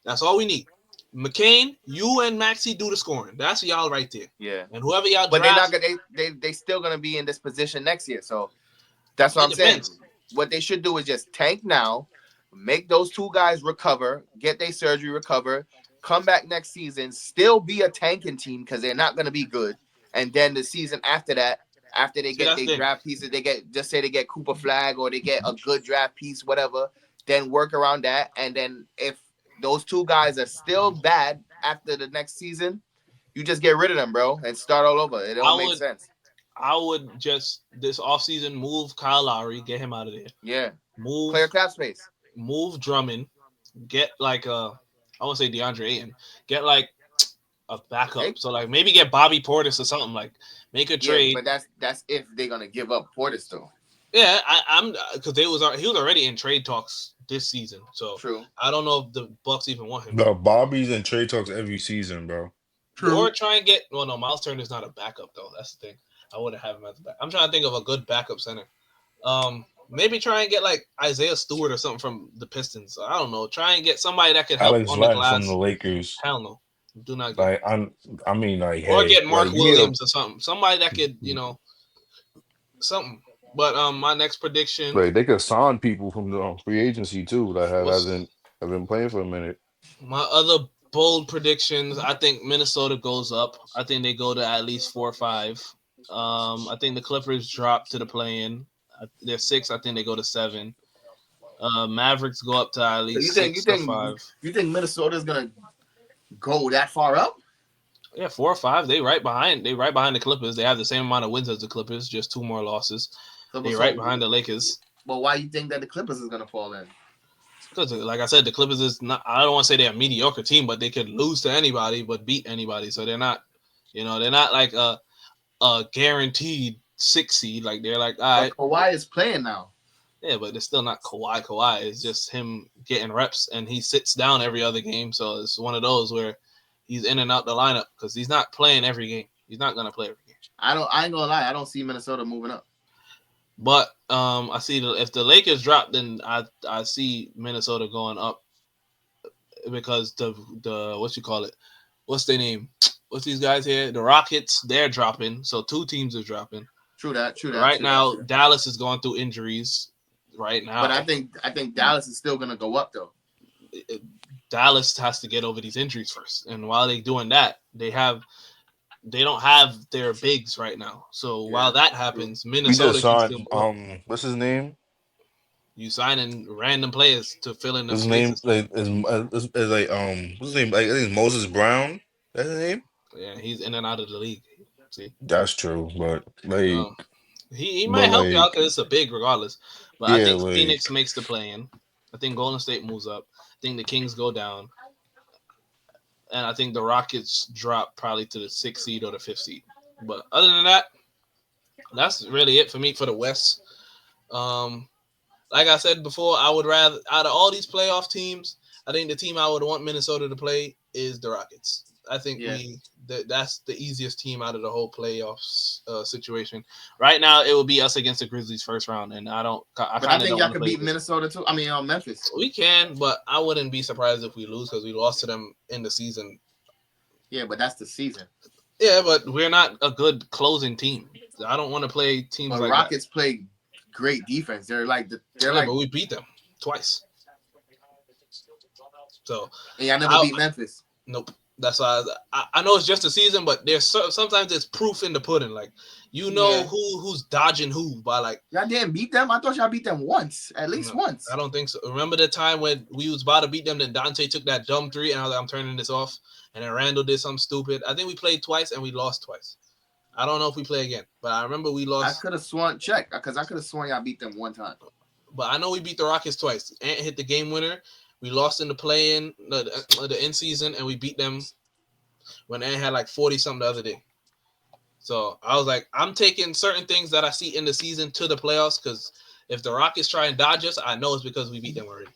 that's all we need. McCain, you and Maxey do the scoring. That's y'all right there. Yeah. And whoever y'all But they're not draft, gonna they still gonna be in this position next year. So that's what it I'm saying. depends. What they should do is just tank now, make those two guys recover, get their surgery recover, come back next season, still be a tanking team because they're not gonna be good. And then the season after that, after they See, get that's their the thing. draft pieces, they get just say they get Cooper Flag or they get a good draft piece, whatever, then work around that. And then if those two guys are still bad after the next season, you just get rid of them, bro, and start all over. It don't make sense. I would just this offseason move Kyle Lowry, get him out of there. Yeah. Move Clear cap space. Move Drummond, get like I won't say DeAndre Ayton, get like a backup. Hey. So like maybe get Bobby Portis or something, like make a trade. But that's if they're gonna give up Portis though. Yeah, I'm because he was already in trade talks this season. So True. I don't know if the Bucks even want him. No, Bobby's in trade talks every season, bro. True. Or try and get no, Miles Turner's not a backup though. That's the thing. I wouldn't have him as a back. I'm trying to think of a good backup center. Maybe try and get like Isaiah Stewart or something from the Pistons. I don't know. Try and get somebody that could help Alex on the Len glass. from the Lakers. Hell no. Do not get. Like I mean, like, Or hey, get Mark like, Williams or something. Somebody that could, something. But my next prediction. like they could sign people from the free agency too that have been playing for a minute. My other bold predictions, I think Minnesota goes up. I think they go to at least 4 or 5. I think the Clippers drop to the play-in. They're 6. I think they go to 7. Mavericks go up to at least 6 or 5. You think Minnesota's gonna go that far up? Yeah, 4 or 5. They right behind the Clippers. They have the same amount of wins as the Clippers, just 2 more losses. They right behind the Lakers. But why you think that the Clippers is gonna fall in? Because, like I said, the Clippers is not. I don't want to say they're a mediocre team, but they could lose to anybody but beat anybody. So they're not, they're not like a guaranteed 6 seed. Like they're like, all right. Kawhi is playing now. Yeah, but it's still not Kawhi. Kawhi is just him getting reps, and he sits down every other game. So it's one of those where he's in and out the lineup because he's not playing every game. He's not gonna play every game. I ain't gonna lie. I don't see Minnesota moving up. But I see if the Lakers drop, then I see Minnesota going up because the what's their name? What's these guys here? The Rockets, they're dropping. So 2 teams are dropping. True that. Right now, Dallas is going through injuries. Right now, but I think Dallas is still gonna go up though. Dallas has to get over these injuries first, and while they're doing that, they don't have their bigs right now. So while that happens, Minnesota can still what's his name? You signing random players to fill in the his spaces. name is like what's his name? Like I think it's Moses Brown. That's his name. Yeah, he's in and out of the league. See, that's true, but like he might help you out because it's a big regardless. But I think Phoenix makes the play-in. I think Golden State moves up. I think the Kings go down. And I think the Rockets drop probably to the 6th seed or the 5th seed. But other than that, that's really it for me for the West. Like I said before, I would rather, out of all these playoff teams, I think the team I would want Minnesota to play is the Rockets. I think that's the easiest team out of the whole playoffs situation. Right now, it will be us against the Grizzlies first round, and I think y'all could beat Minnesota too. I mean, Memphis. We can, but I wouldn't be surprised if we lose because we lost to them in the season. Yeah, but that's the season. Yeah, but we're not a good closing team. I don't want to play teams like Rockets play great defense. But we beat them twice. So and y'all never beat Memphis. Nope. That's why I know it's just a season, but there's sometimes there's proof in the pudding. Like who's dodging who by like y'all didn't beat them. I thought y'all beat them once, at least once. I don't think so. Remember the time when we was about to beat them, then Dante took that dumb 3, and I was like, I'm turning this off. And then Randall did something stupid. I think we played twice and we lost twice. I don't know if we play again, but I remember we lost. I could have sworn because I could have sworn y'all beat them one time. But I know we beat the Rockets twice. Ant hit the game winner. We lost in the play-in, the end season, and we beat them when Ant had like 40-something the other day. So I was like, I'm taking certain things that I see in the season to the playoffs because if the Rockets try and dodge us, I know it's because we beat them already.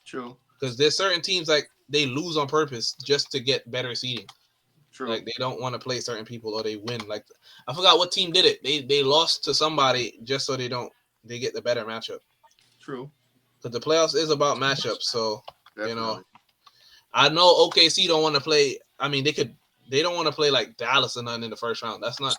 True. Because there's certain teams like they lose on purpose just to get better seeding. True. Like they don't want to play certain people or they win. Like I forgot what team did it. They lost to somebody just so they get the better matchup. True. But the playoffs is about matchups, so Definitely. I know OKC don't want to play. I mean, they don't want to play like Dallas or nothing in the first round. A That's lot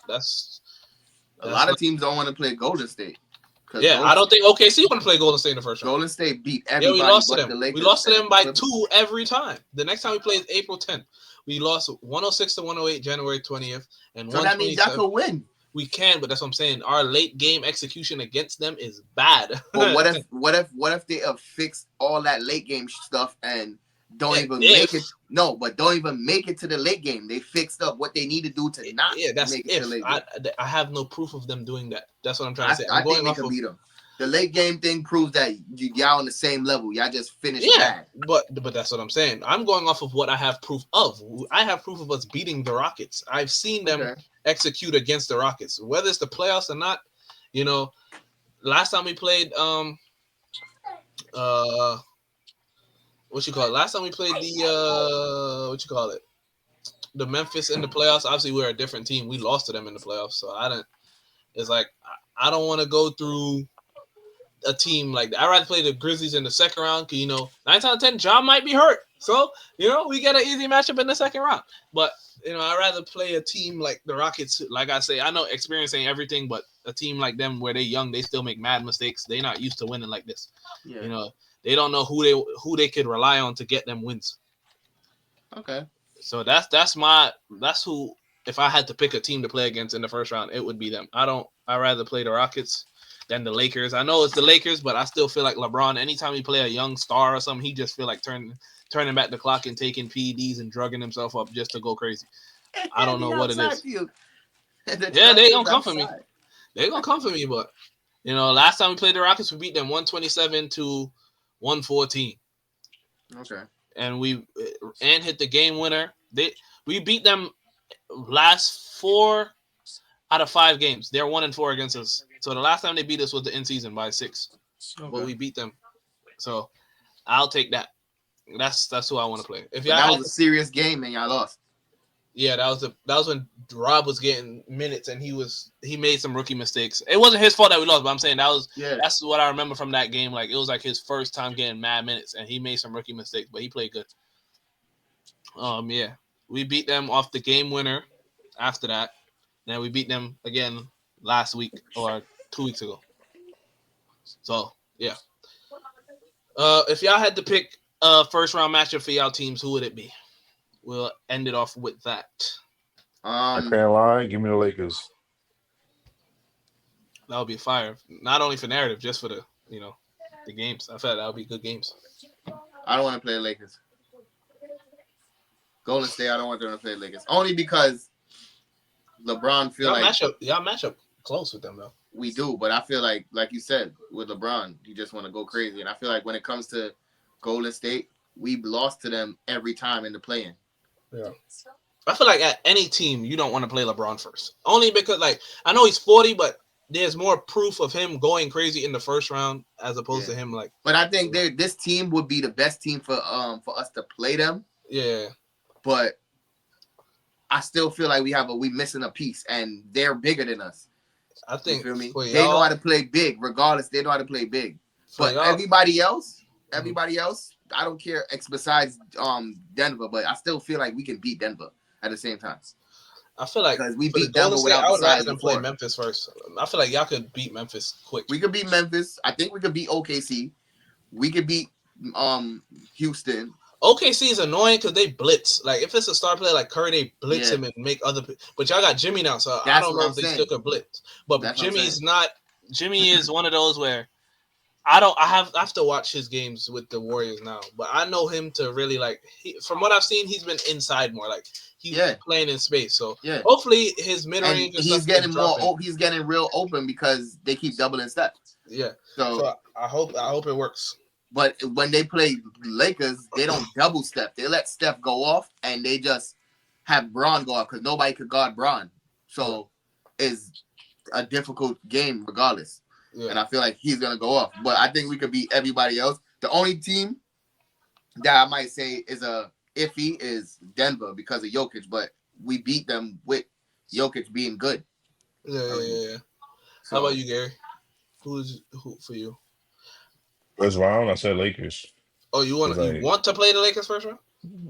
of not. teams don't want to play Golden State because Yeah, I don't think OKC want to play Golden State in the first round. Golden State beat Yeah, we everybody lost to but them. the Lakers. We lost to and them by Clippers. 2 every time. The next time we played is April 10th. We lost 106 to 108 January 20th and So that means y'all 127. could win. We can, but that's what I'm saying. Our late game execution against them is bad. But what if they have fixed all that late game stuff and don't Yeah, even if. make it? No, but don't even make it to the late game. They fixed up what they need to do to not Yeah, that's make it to if. the late game. I have no proof of them doing that. That's what I'm trying to say. I I'm think going we off could of beat them. The late game thing proves that y'all on the same level. Y'all just finished yeah, bad. but that's what I'm saying. I'm going off of what I have proof of. I have proof of us beating the Rockets. I've seen them Okay. execute against the Rockets, whether it's the playoffs or not. You know, last time we played, what you call it? Last time we played the what you call it? The Memphis in the playoffs. Obviously, we're a different team. We lost to them in the playoffs, so I don't. It's like I don't want to go through a team like that. I'd rather play the Grizzlies in the second round because, 9 out of 10, John might be hurt. So, we get an easy matchup in the second round. But, I'd rather play a team like the Rockets. Like I say, I know experience ain't everything, but a team like them where they're young, they still make mad mistakes. They're not used to winning like this. Yeah. They don't know who they could rely on to get them wins. Okay. So that's who, if I had to pick a team to play against in the first round, it would be them. I'd rather play the Rockets than the Lakers. I know it's the Lakers, but I still feel like LeBron, anytime he play a young star or something, he just feel like turning back the clock and taking PEDs and drugging himself up just to go crazy. I don't know what it is. Yeah, they gonna come for me. They're gonna come for me, but last time we played the Rockets, we beat them 127 to 114. Okay. And we hit the game winner. We beat them last 4 out of 5 games. They're 1-4 against us. So the last time they beat us was the in season by 6. Okay. But we beat them. So I'll take that. That's who I want to play. If that was a serious game and y'all lost. Yeah, that was when Rob was getting minutes and he made some rookie mistakes. It wasn't his fault that we lost, but I'm saying that's what I remember from that game. Like, it was like his first time getting mad minutes and he made some rookie mistakes, but he played good. Yeah. We beat them off the game winner after that. Then we beat them again last week or 2 weeks ago. So, yeah. If y'all had to pick a first round matchup for y'all teams, who would it be? We'll end it off with that. I can't lie. Give me the Lakers. That would be fire. Not only for narrative, just for the the games. I felt that would be good games. I don't want to play the Lakers. Golden State, I don't want them to play the Lakers. Only because LeBron y'all match up close with them though. We do, but I feel like you said, with LeBron, you just want to go crazy. And I feel like when it comes to Golden State, we've lost to them every time in the play-in. Yeah. I feel like at any team, you don't want to play LeBron first. Only because, I know he's 40, but there's more proof of him going crazy in the first round as opposed to him But I think this team would be the best team for us to play them. Yeah. But I still feel like we missing a piece, and they're bigger than us. I think, you feel me? They know how to play big. Regardless, they know how to play big. But everybody else, I don't care. Besides Denver, but I still feel like we can beat Denver at the same time. I feel like because we beat Denver State, without I would rather them play Memphis first. I feel like y'all could beat Memphis quick. We could beat Memphis. I think we could beat OKC. We could beat Houston. OKC is annoying because they blitz. Like, if it's a star player like Curry, they blitz him and make other. But y'all got Jimmy now, so I don't know if they still could blitz. But Jimmy's not. Jimmy is one of those where I have to watch his games with the Warriors now. But I know him to really from what I've seen, he's been inside more. Like, he's playing in space. So hopefully his mid range. He's getting more. He's getting real open because they keep doubling steps. Yeah. So I hope it works. But when they play Lakers, they don't double step. They let Steph go off, and they just have Braun go off because nobody could guard Braun. So it's a difficult game regardless. Yeah. And I feel like he's going to go off. But I think we could beat everybody else. The only team that I might say is a iffy is Denver because of Jokic. But we beat them with Jokic being good. Yeah. So, how about you, Gary? Who for you? First round, I said Lakers. Oh, you want to play the Lakers first round?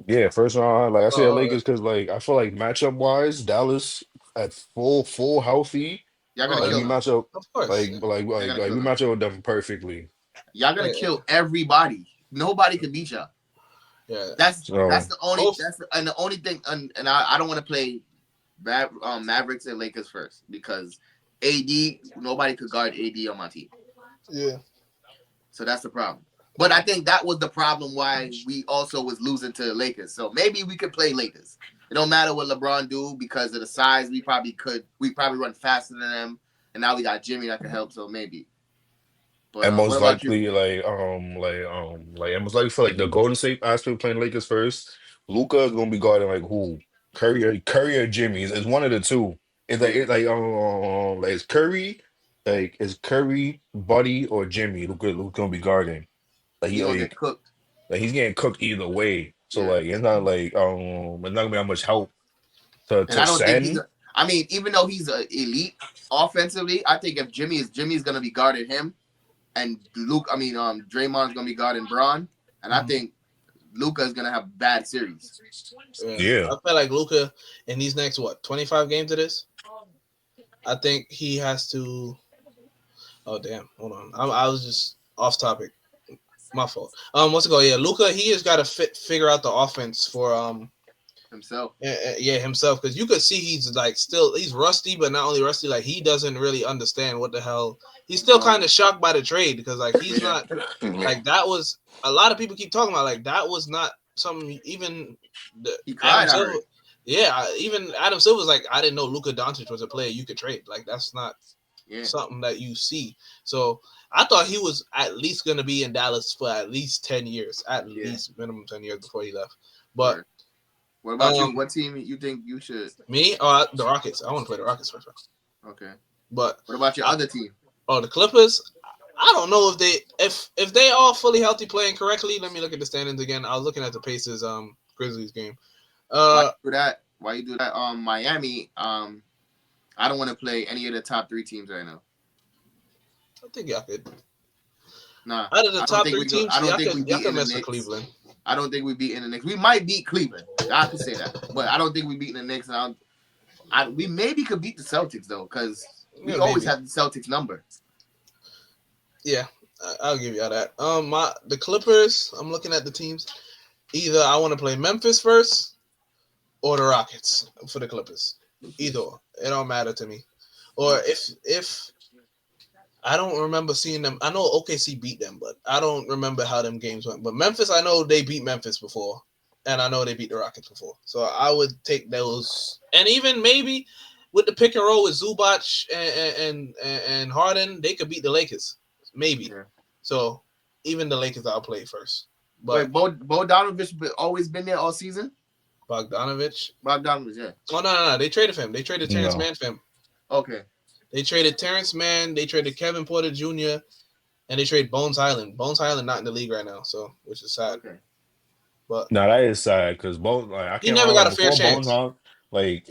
Yeah, first round. Like I said, Oh, Lakers because like I feel like matchup wise, Dallas at full healthy. Y'all gonna Like oh, we kill them. match up of course. They're gonna like kill we them. match up with them perfectly. Y'all gonna Yeah, kill everybody. Nobody can beat y'all. yeah. So That's the only Hope, and the only thing and I don't want to play Mavericks and Lakers first because AD nobody could guard AD on my team. yeah. So that's the problem. But I think that was the problem why we also was losing to the Lakers. So maybe we could play Lakers. It don't matter what LeBron do because of the size. We probably could. We probably run faster than them. And now we got Jimmy that can help. So maybe. But and what most about you? likely and most likely for like the Golden State aspect playing Lakers first, Luca is gonna be guarding like who? Curry or Jimmy. It's one of the two. Yeah, Like it's Curry, like it's Curry, Buddy, or Jimmy. Luca gonna be guarding. Like he gonna get cooked. he's getting cooked either way. So Yeah, like it's not gonna be that much help and to I don't think he's. send. I mean, even though he's a elite offensively, I think if Jimmy's gonna be guarding him, and Draymond's gonna be guarding Braun, and I Mhm. think Luca's gonna have bad series. Yeah. Yeah. I feel like Luca in these next 25 games it is. I think he has to. Oh damn! Hold on. I was just off topic. My fault. What's it called? Yeah, Luca. He has got to figure out the offense for Himself. yeah himself because you could see he's like still he's rusty, but not only rusty, like he doesn't really understand what the hell. He's still Going kind on. of shocked by the trade because like he's Yeah. not like that was a lot of people keep talking about like that was not something even the He Adam cried, I Silver. heard. Yeah, even Adam Silver's like I didn't know Luka Doncic was a player you could trade. Like that's not Yeah. something that you see. So I thought he was at least going to be in Dallas for at least 10 years, at Yeah. least minimum 10 years before he left. But Word. What about you? um, What team you think you should? me, the Rockets. I want to play the Rockets first. Okay. But What about your I, other team? the Clippers. I don't know if they all fully healthy playing correctly. Let me look at the standings again. I was looking at the Pacers Grizzlies game. Why Uh, you do that? Why you do that? Miami. I don't want to play any of the top three teams right now. I think y'all could. Nah, Out of the I don't top think three we go. teams, I don't think we y'all beat could in the mess with Knicks. Cleveland. I don't think we beat in the Knicks. We might beat Cleveland. I can say that, but I don't think we beat the Knicks. And we maybe could beat the Celtics though, because we Yeah, always maybe. have the Celtics number. Yeah, I'll give you all that. The Clippers. I'm looking at the teams. Either I want to play Memphis first or the Rockets for the Clippers. Either or. It don't matter to me. Or if I don't remember seeing them. I know OKC beat them, but I don't remember how them games went. But Memphis, I know they beat Memphis before, and I know they beat the Rockets before. So I would take those, and even maybe with the pick and roll with Zubac and Harden, they could beat the Lakers, maybe. Yeah. So even the Lakers, I'll play first. Wait, But Bogdanovich always been there all season. Bogdanovich, Bogdanovich, yeah. oh no, they traded him. They traded Terrence No. Mann for him. Okay. They traded Terrence Mann. They traded Kevin Porter Jr. And they trade Bones Highland. Bones Highland not in the league right now, so which is sad. Okay. But Now that is sad because Bones, like I he can't lie, never got like a fair before Bones, chance. like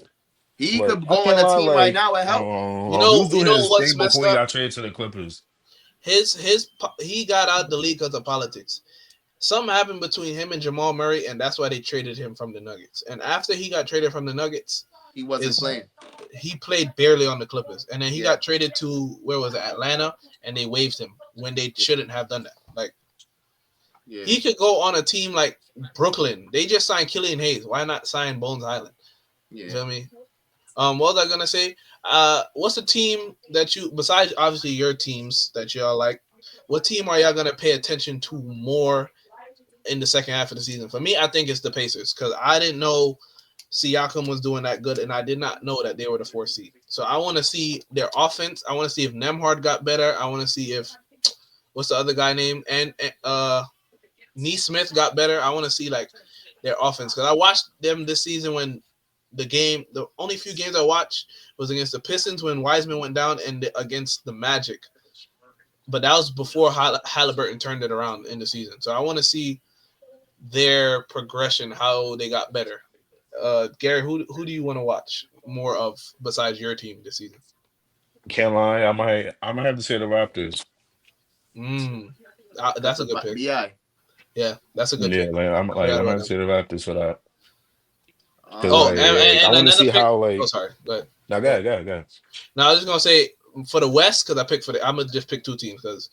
He like could I go on can't a lie, team right now and help. he was You doing know his what's thing messed before he up? got traded to the Clippers. He got out the league because of politics. Something happened between him and Jamal Murray, and that's why they traded him from the Nuggets. And after he got traded from the Nuggets, He wasn't is playing. he played barely on the Clippers, and then he Yeah. got traded to where was it, Atlanta, and they waived him when they shouldn't have done that. Like Yeah. he could go on a team like Brooklyn. They just signed Killian Hayes. Why not sign Bones Highland? You Yeah. feel me? What was I gonna say? What's the team that you besides obviously your teams that y'all like? What team are y'all gonna pay attention to more in the second half of the season? For me, I think it's the Pacers because I didn't know Siakam was doing that good, and I did not know that they were the 4th seed. So I want to see their offense. I want to see if Nemhard got better. I want to see if what's the other guy name and Neesmith got better. I want to see like their offense because I watched them this season when the only few games I watched was against the Pistons when Wiseman went down and against the Magic. But that was before Halliburton turned it around in the season. So I want to see their progression, how they got better. Gary, who do you want to watch more of besides your team this season? Can't lie, I might have to say the Raptors. Mm, that's a good pick. Bi. Yeah, that's a good Yeah, pick. like I forgot I'm about gonna them. say the Raptors for that because Oh, like I and want to another see pick. how Oh, like sorry. Go ahead. now Go ahead. go ahead. Now I was just gonna say for the West because I picked for the. I'm gonna just pick two teams because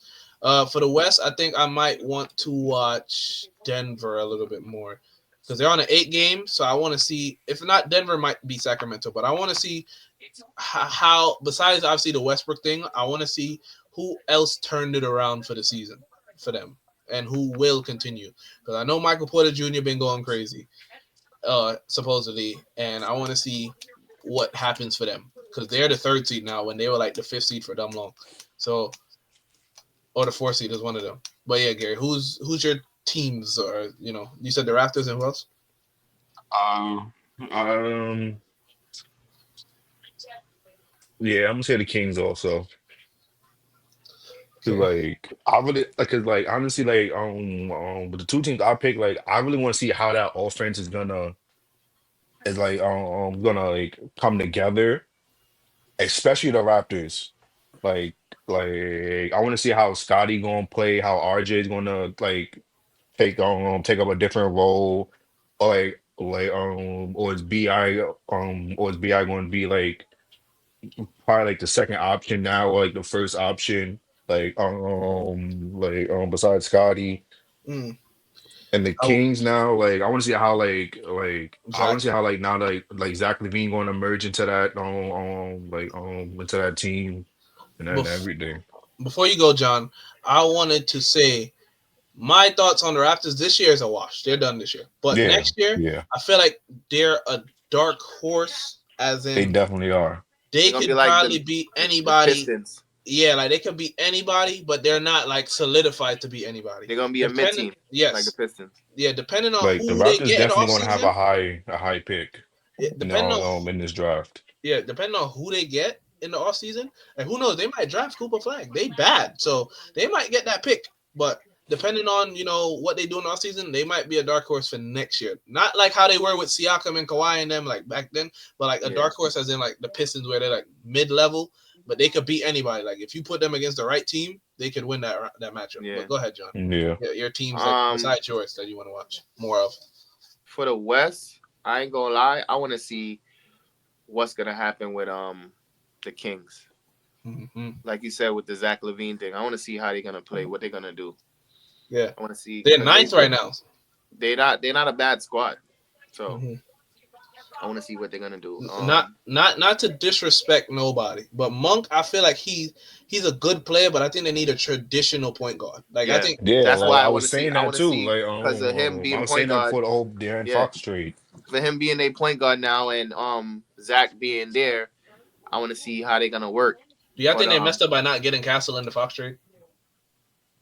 for the West I think I might want to watch Denver a little bit more because they're on an 8 game. So I want to see if not Denver might be Sacramento, but I want to see how besides obviously the Westbrook thing, I want to see who else turned it around for the season for them and who will continue because I know Michael Porter Jr. been going crazy supposedly, and I want to see what happens for them because they're the third seed now when they were like the fifth seed for dumb long. So or the fourth seed is one of them. But yeah, Gary, who's your teams or you said the Raptors and who else? Um, um, yeah, I'm gonna say the Kings also. Cause Okay. like I really like, cause like honestly, like with the two teams I pick, like I really want to see how that offense is like gonna like come together, especially the Raptors. Like like I want to see how Scotty gonna play, how RJ is gonna like take up a different role, or or is Bi going to be like probably like the second option now, or like the first option, besides Scotty Mm, and the I, Kings now. Like I want to see how I want Zach. to see how like now like Zach Levine going to merge into that into that team and Bef- everything. Before you go, John, I wanted to say my thoughts on the Raptors this year is a wash. They're done this year. But Yeah, next year, yeah, I feel like they're a dark horse, as they in definitely are. they They're gonna be could like probably beat the anybody. Pistons. Yeah, like they could beat anybody, but they're not like solidified to beat anybody. They're gonna be a mid Depending, team like the yes, Pistons. yeah, depending on Like the who they Raptors get in the definitely going to have offseason, a high pick depending on in this draft. yeah, depending on who they get in the offseason, and who knows, they might draft Cooper Flag. They bad, so they might get that pick. But depending on what they do in the offseason, they might be a dark horse for next year. Not like how they were with Siakam and Kawhi and them like back then, but like a Yeah. dark horse as in like the Pistons where they're like mid level, but they could beat anybody. Like if you put them against the right team, they could win that matchup. Yeah. But go ahead, John. Yeah. Yeah, your teams that Um, besides yours that you want to watch more of. for the West, I ain't gonna lie. I want to see what's gonna happen with the Kings. Mm-hmm. Like you said with the Zach Levine thing, I want to see how they're gonna play, what they're gonna do. Yeah, I want to see they're 'cause ninth right now. they're not a bad squad, so Mm-hmm. I want to see what they're gonna do. Not to disrespect nobody, but Monk, I feel like he's a good player, but I think they need a traditional point guard. Like I Yeah, think, Yeah, that's like why I I was want to see. saying I that want to too. see Like because of him I being was point saying that guard. before the whole Darren Yeah, Fox trade. for him being a point guard now and Zach being there, I want to see how they're gonna work. do y'all But think they messed up by not getting Castle in the Fox trade?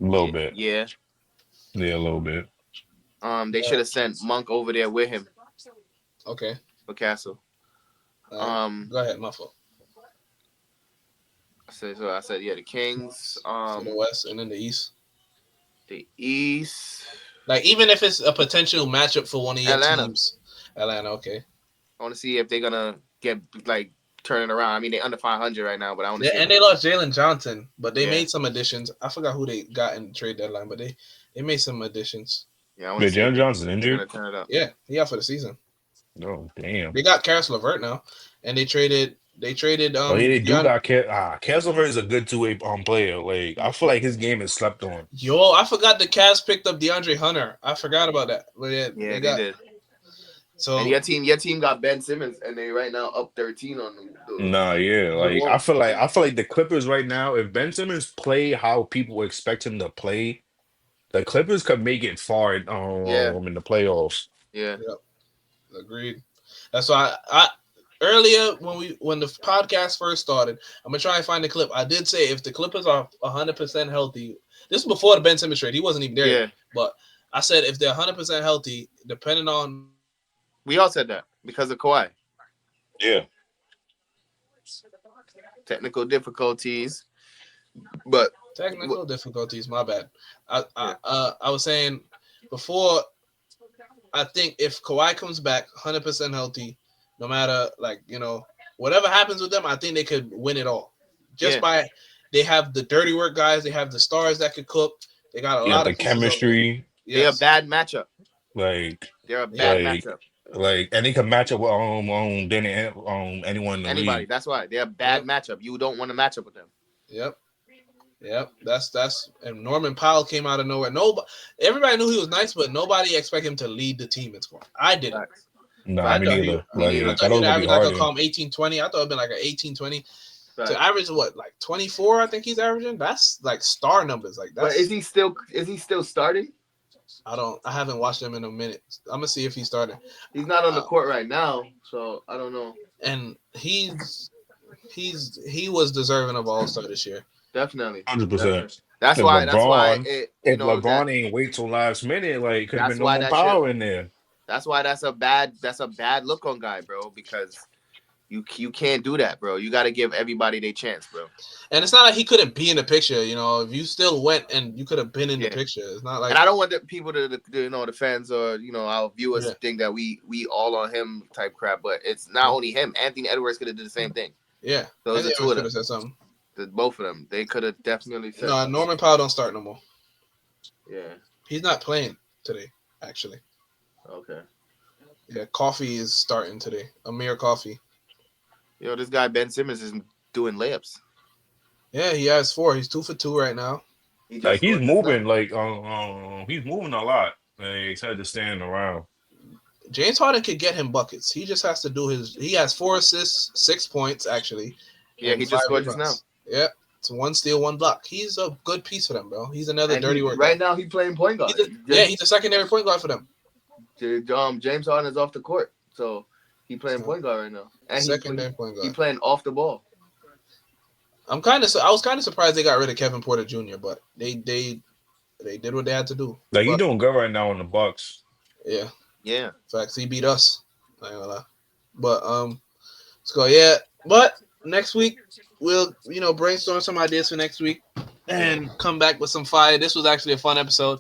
A little bit. yeah, Yeah, a little bit. they should have sent Monk over there with him Okay, for Castle. go ahead, my fault. I said yeah, the Kings. For the West and then the East. The East, Like even if it's a potential matchup for one of your Atlanta. teams, Atlanta. Okay, I want to see if they're gonna get like turn it around. I mean, they're under 500 right now, but I want to yeah, see. and they lost Jalen Johnson, but they Yeah. made some additions. I forgot who they got in the trade deadline, but they made some additions. Yeah, I want Yeah, to see if Jalen Johnson they're gonna injured. turn it up. Yeah, he out for the season. Oh damn. They got Karis LeVert now, and they traded Oh yeah, they do Deon- got Kessler is a good two-way player. Like I feel like his game is slept on. Yo, I forgot the Cavs picked up DeAndre Hunter. I forgot about that. But yeah, Yeah, they they got did. so And your team got Ben Simmons, and they right now up 13 on the Nah, yeah. the Like Wolves. I feel like the Clippers right now, if Ben Simmons play how people expect him to play, the Clippers could make it far Yeah, in the playoffs. yeah, agreed. That's why I earlier when the podcast first started, I'm gonna try and find the clip. I did say if the Clippers are 100% healthy, this is before the Ben Simmons trade. He wasn't even there yeah. yet. But I said if they're 100% healthy, depending on We all said that because of Kawhi. Yeah. Technical difficulties, but technical difficulties, my bad. I Yeah. I was saying before. I think if Kawhi comes back 100% healthy, no matter whatever happens with them, I think they could win it all. Just Yeah. they have the dirty work guys, they have the stars that could cook. They got a You got lot the of pieces over there. chemistry. They're a Yes. bad matchup. Like, They're a bad Yeah. like, matchup. and they can match up with anyone in the Anybody. league. That's why they're a bad Yep. matchup. You don't want to match up with them. Yep. Yep. That's and Norman Powell came out of nowhere. Nobody, everybody knew he was nice, but nobody expected him to lead the team in scoring. I didn't. Facts. Nah, I me thought he, neither. Me Like, neither. I I thought thought it he'd was gonna be average like a Harden. calm 18-20. I thought it'd been like an 18-20 Facts. to average what, like 24. I think he's averaging. That's like star numbers. Like that's. But is he still starting? I haven't watched him in a minute. I'm gonna see if he started. He's not on the court right now, so I don't know. And he was deserving of All-Star this year. Definitely. 100%. That's If why LeBron, it, if LeBron ain't wait till last minute, like could have That's been no why more that shit- power in there. that's why that's a bad look on guy, bro, because you can't do that, bro. You got to give everybody their chance, bro. And it's not like he couldn't be in the picture. You know, if you still went and you could have been in the Yeah. picture, it's not like. And I don't want the people to the fans or our viewers Yeah. to think that we all on him type crap, but it's not only him. Anthony Edwards could have did the same thing. Yeah, Those Anthony are two of Edwards them. could have said something. Both of them, they could have definitely said. No, Norman Powell don't start no more. Yeah. He's not playing today, actually. Okay. Yeah, Coffee is starting today. Amir Coffee. This guy Ben Simmons is doing layups. Yeah, he has 4. He's 2 for 2 right now. Like he's moving, he's moving a lot. Like, instead of standing around. James Harden could get him buckets. He just has to do his. He has 4 assists, 6 points actually. Yeah, and he 5 just scored just now. rebounds. Yep, it's 1 steal, 1 block. He's a good piece for them, bro. He's another dirty work. Right now, he's playing point guard. He's a secondary point guard for them. James Harden is off the court, so he's playing point guard right now, and Secondary point guard. he's playing off the ball. I was kind of surprised they got rid of Kevin Porter Jr., but they did what they had to do. Like he's doing good right now in the Bucks. Yeah, Yeah. facts. He beat us. I ain't gonna lie. But let's go. Yeah, but next week we'll brainstorm some ideas for next week and come back with some fire. This was actually a fun episode.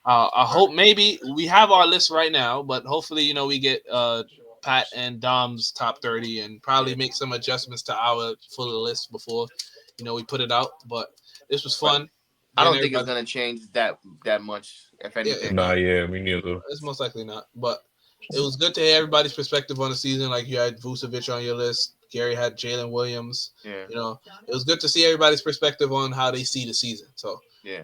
I hope maybe we have our list right now, but hopefully we get Pat and Dom's top 30 and probably make some adjustments to our full list before we put it out. But this was fun. I don't think it's gonna change that much, if anything. Nah, yeah, me neither. It's most likely not. But it was good to hear everybody's perspective on the season. Like you had Vucevic on your list. Gary had Jalen Williams. Yeah. It was good to see everybody's perspective on how they see the season. So yeah.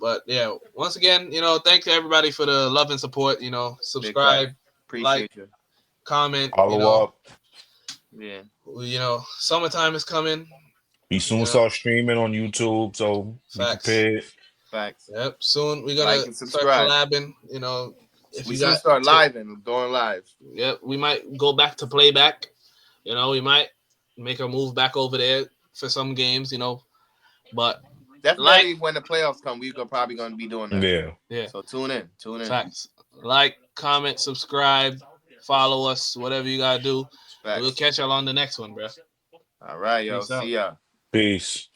But yeah, once again, thanks to everybody for the love and support. Subscribe, Appreciate you. comment. Follow up. Yeah. Summertime is coming. We soon start streaming on YouTube, so be Facts. prepared. Facts. Yep. Soon we're Like gonna and start subscribe. collabing. If We you soon got start live and going live. Yep. We might go back to playback. We might make a move back over there for some games. But Definitely when the playoffs come, we're probably gonna be doing that. Yeah. So tune in. Facts. Like, comment, subscribe, follow us, whatever you gotta do. Facts. We'll catch y'all on the next one, bro. All right, yo. Peace out. See ya. Peace.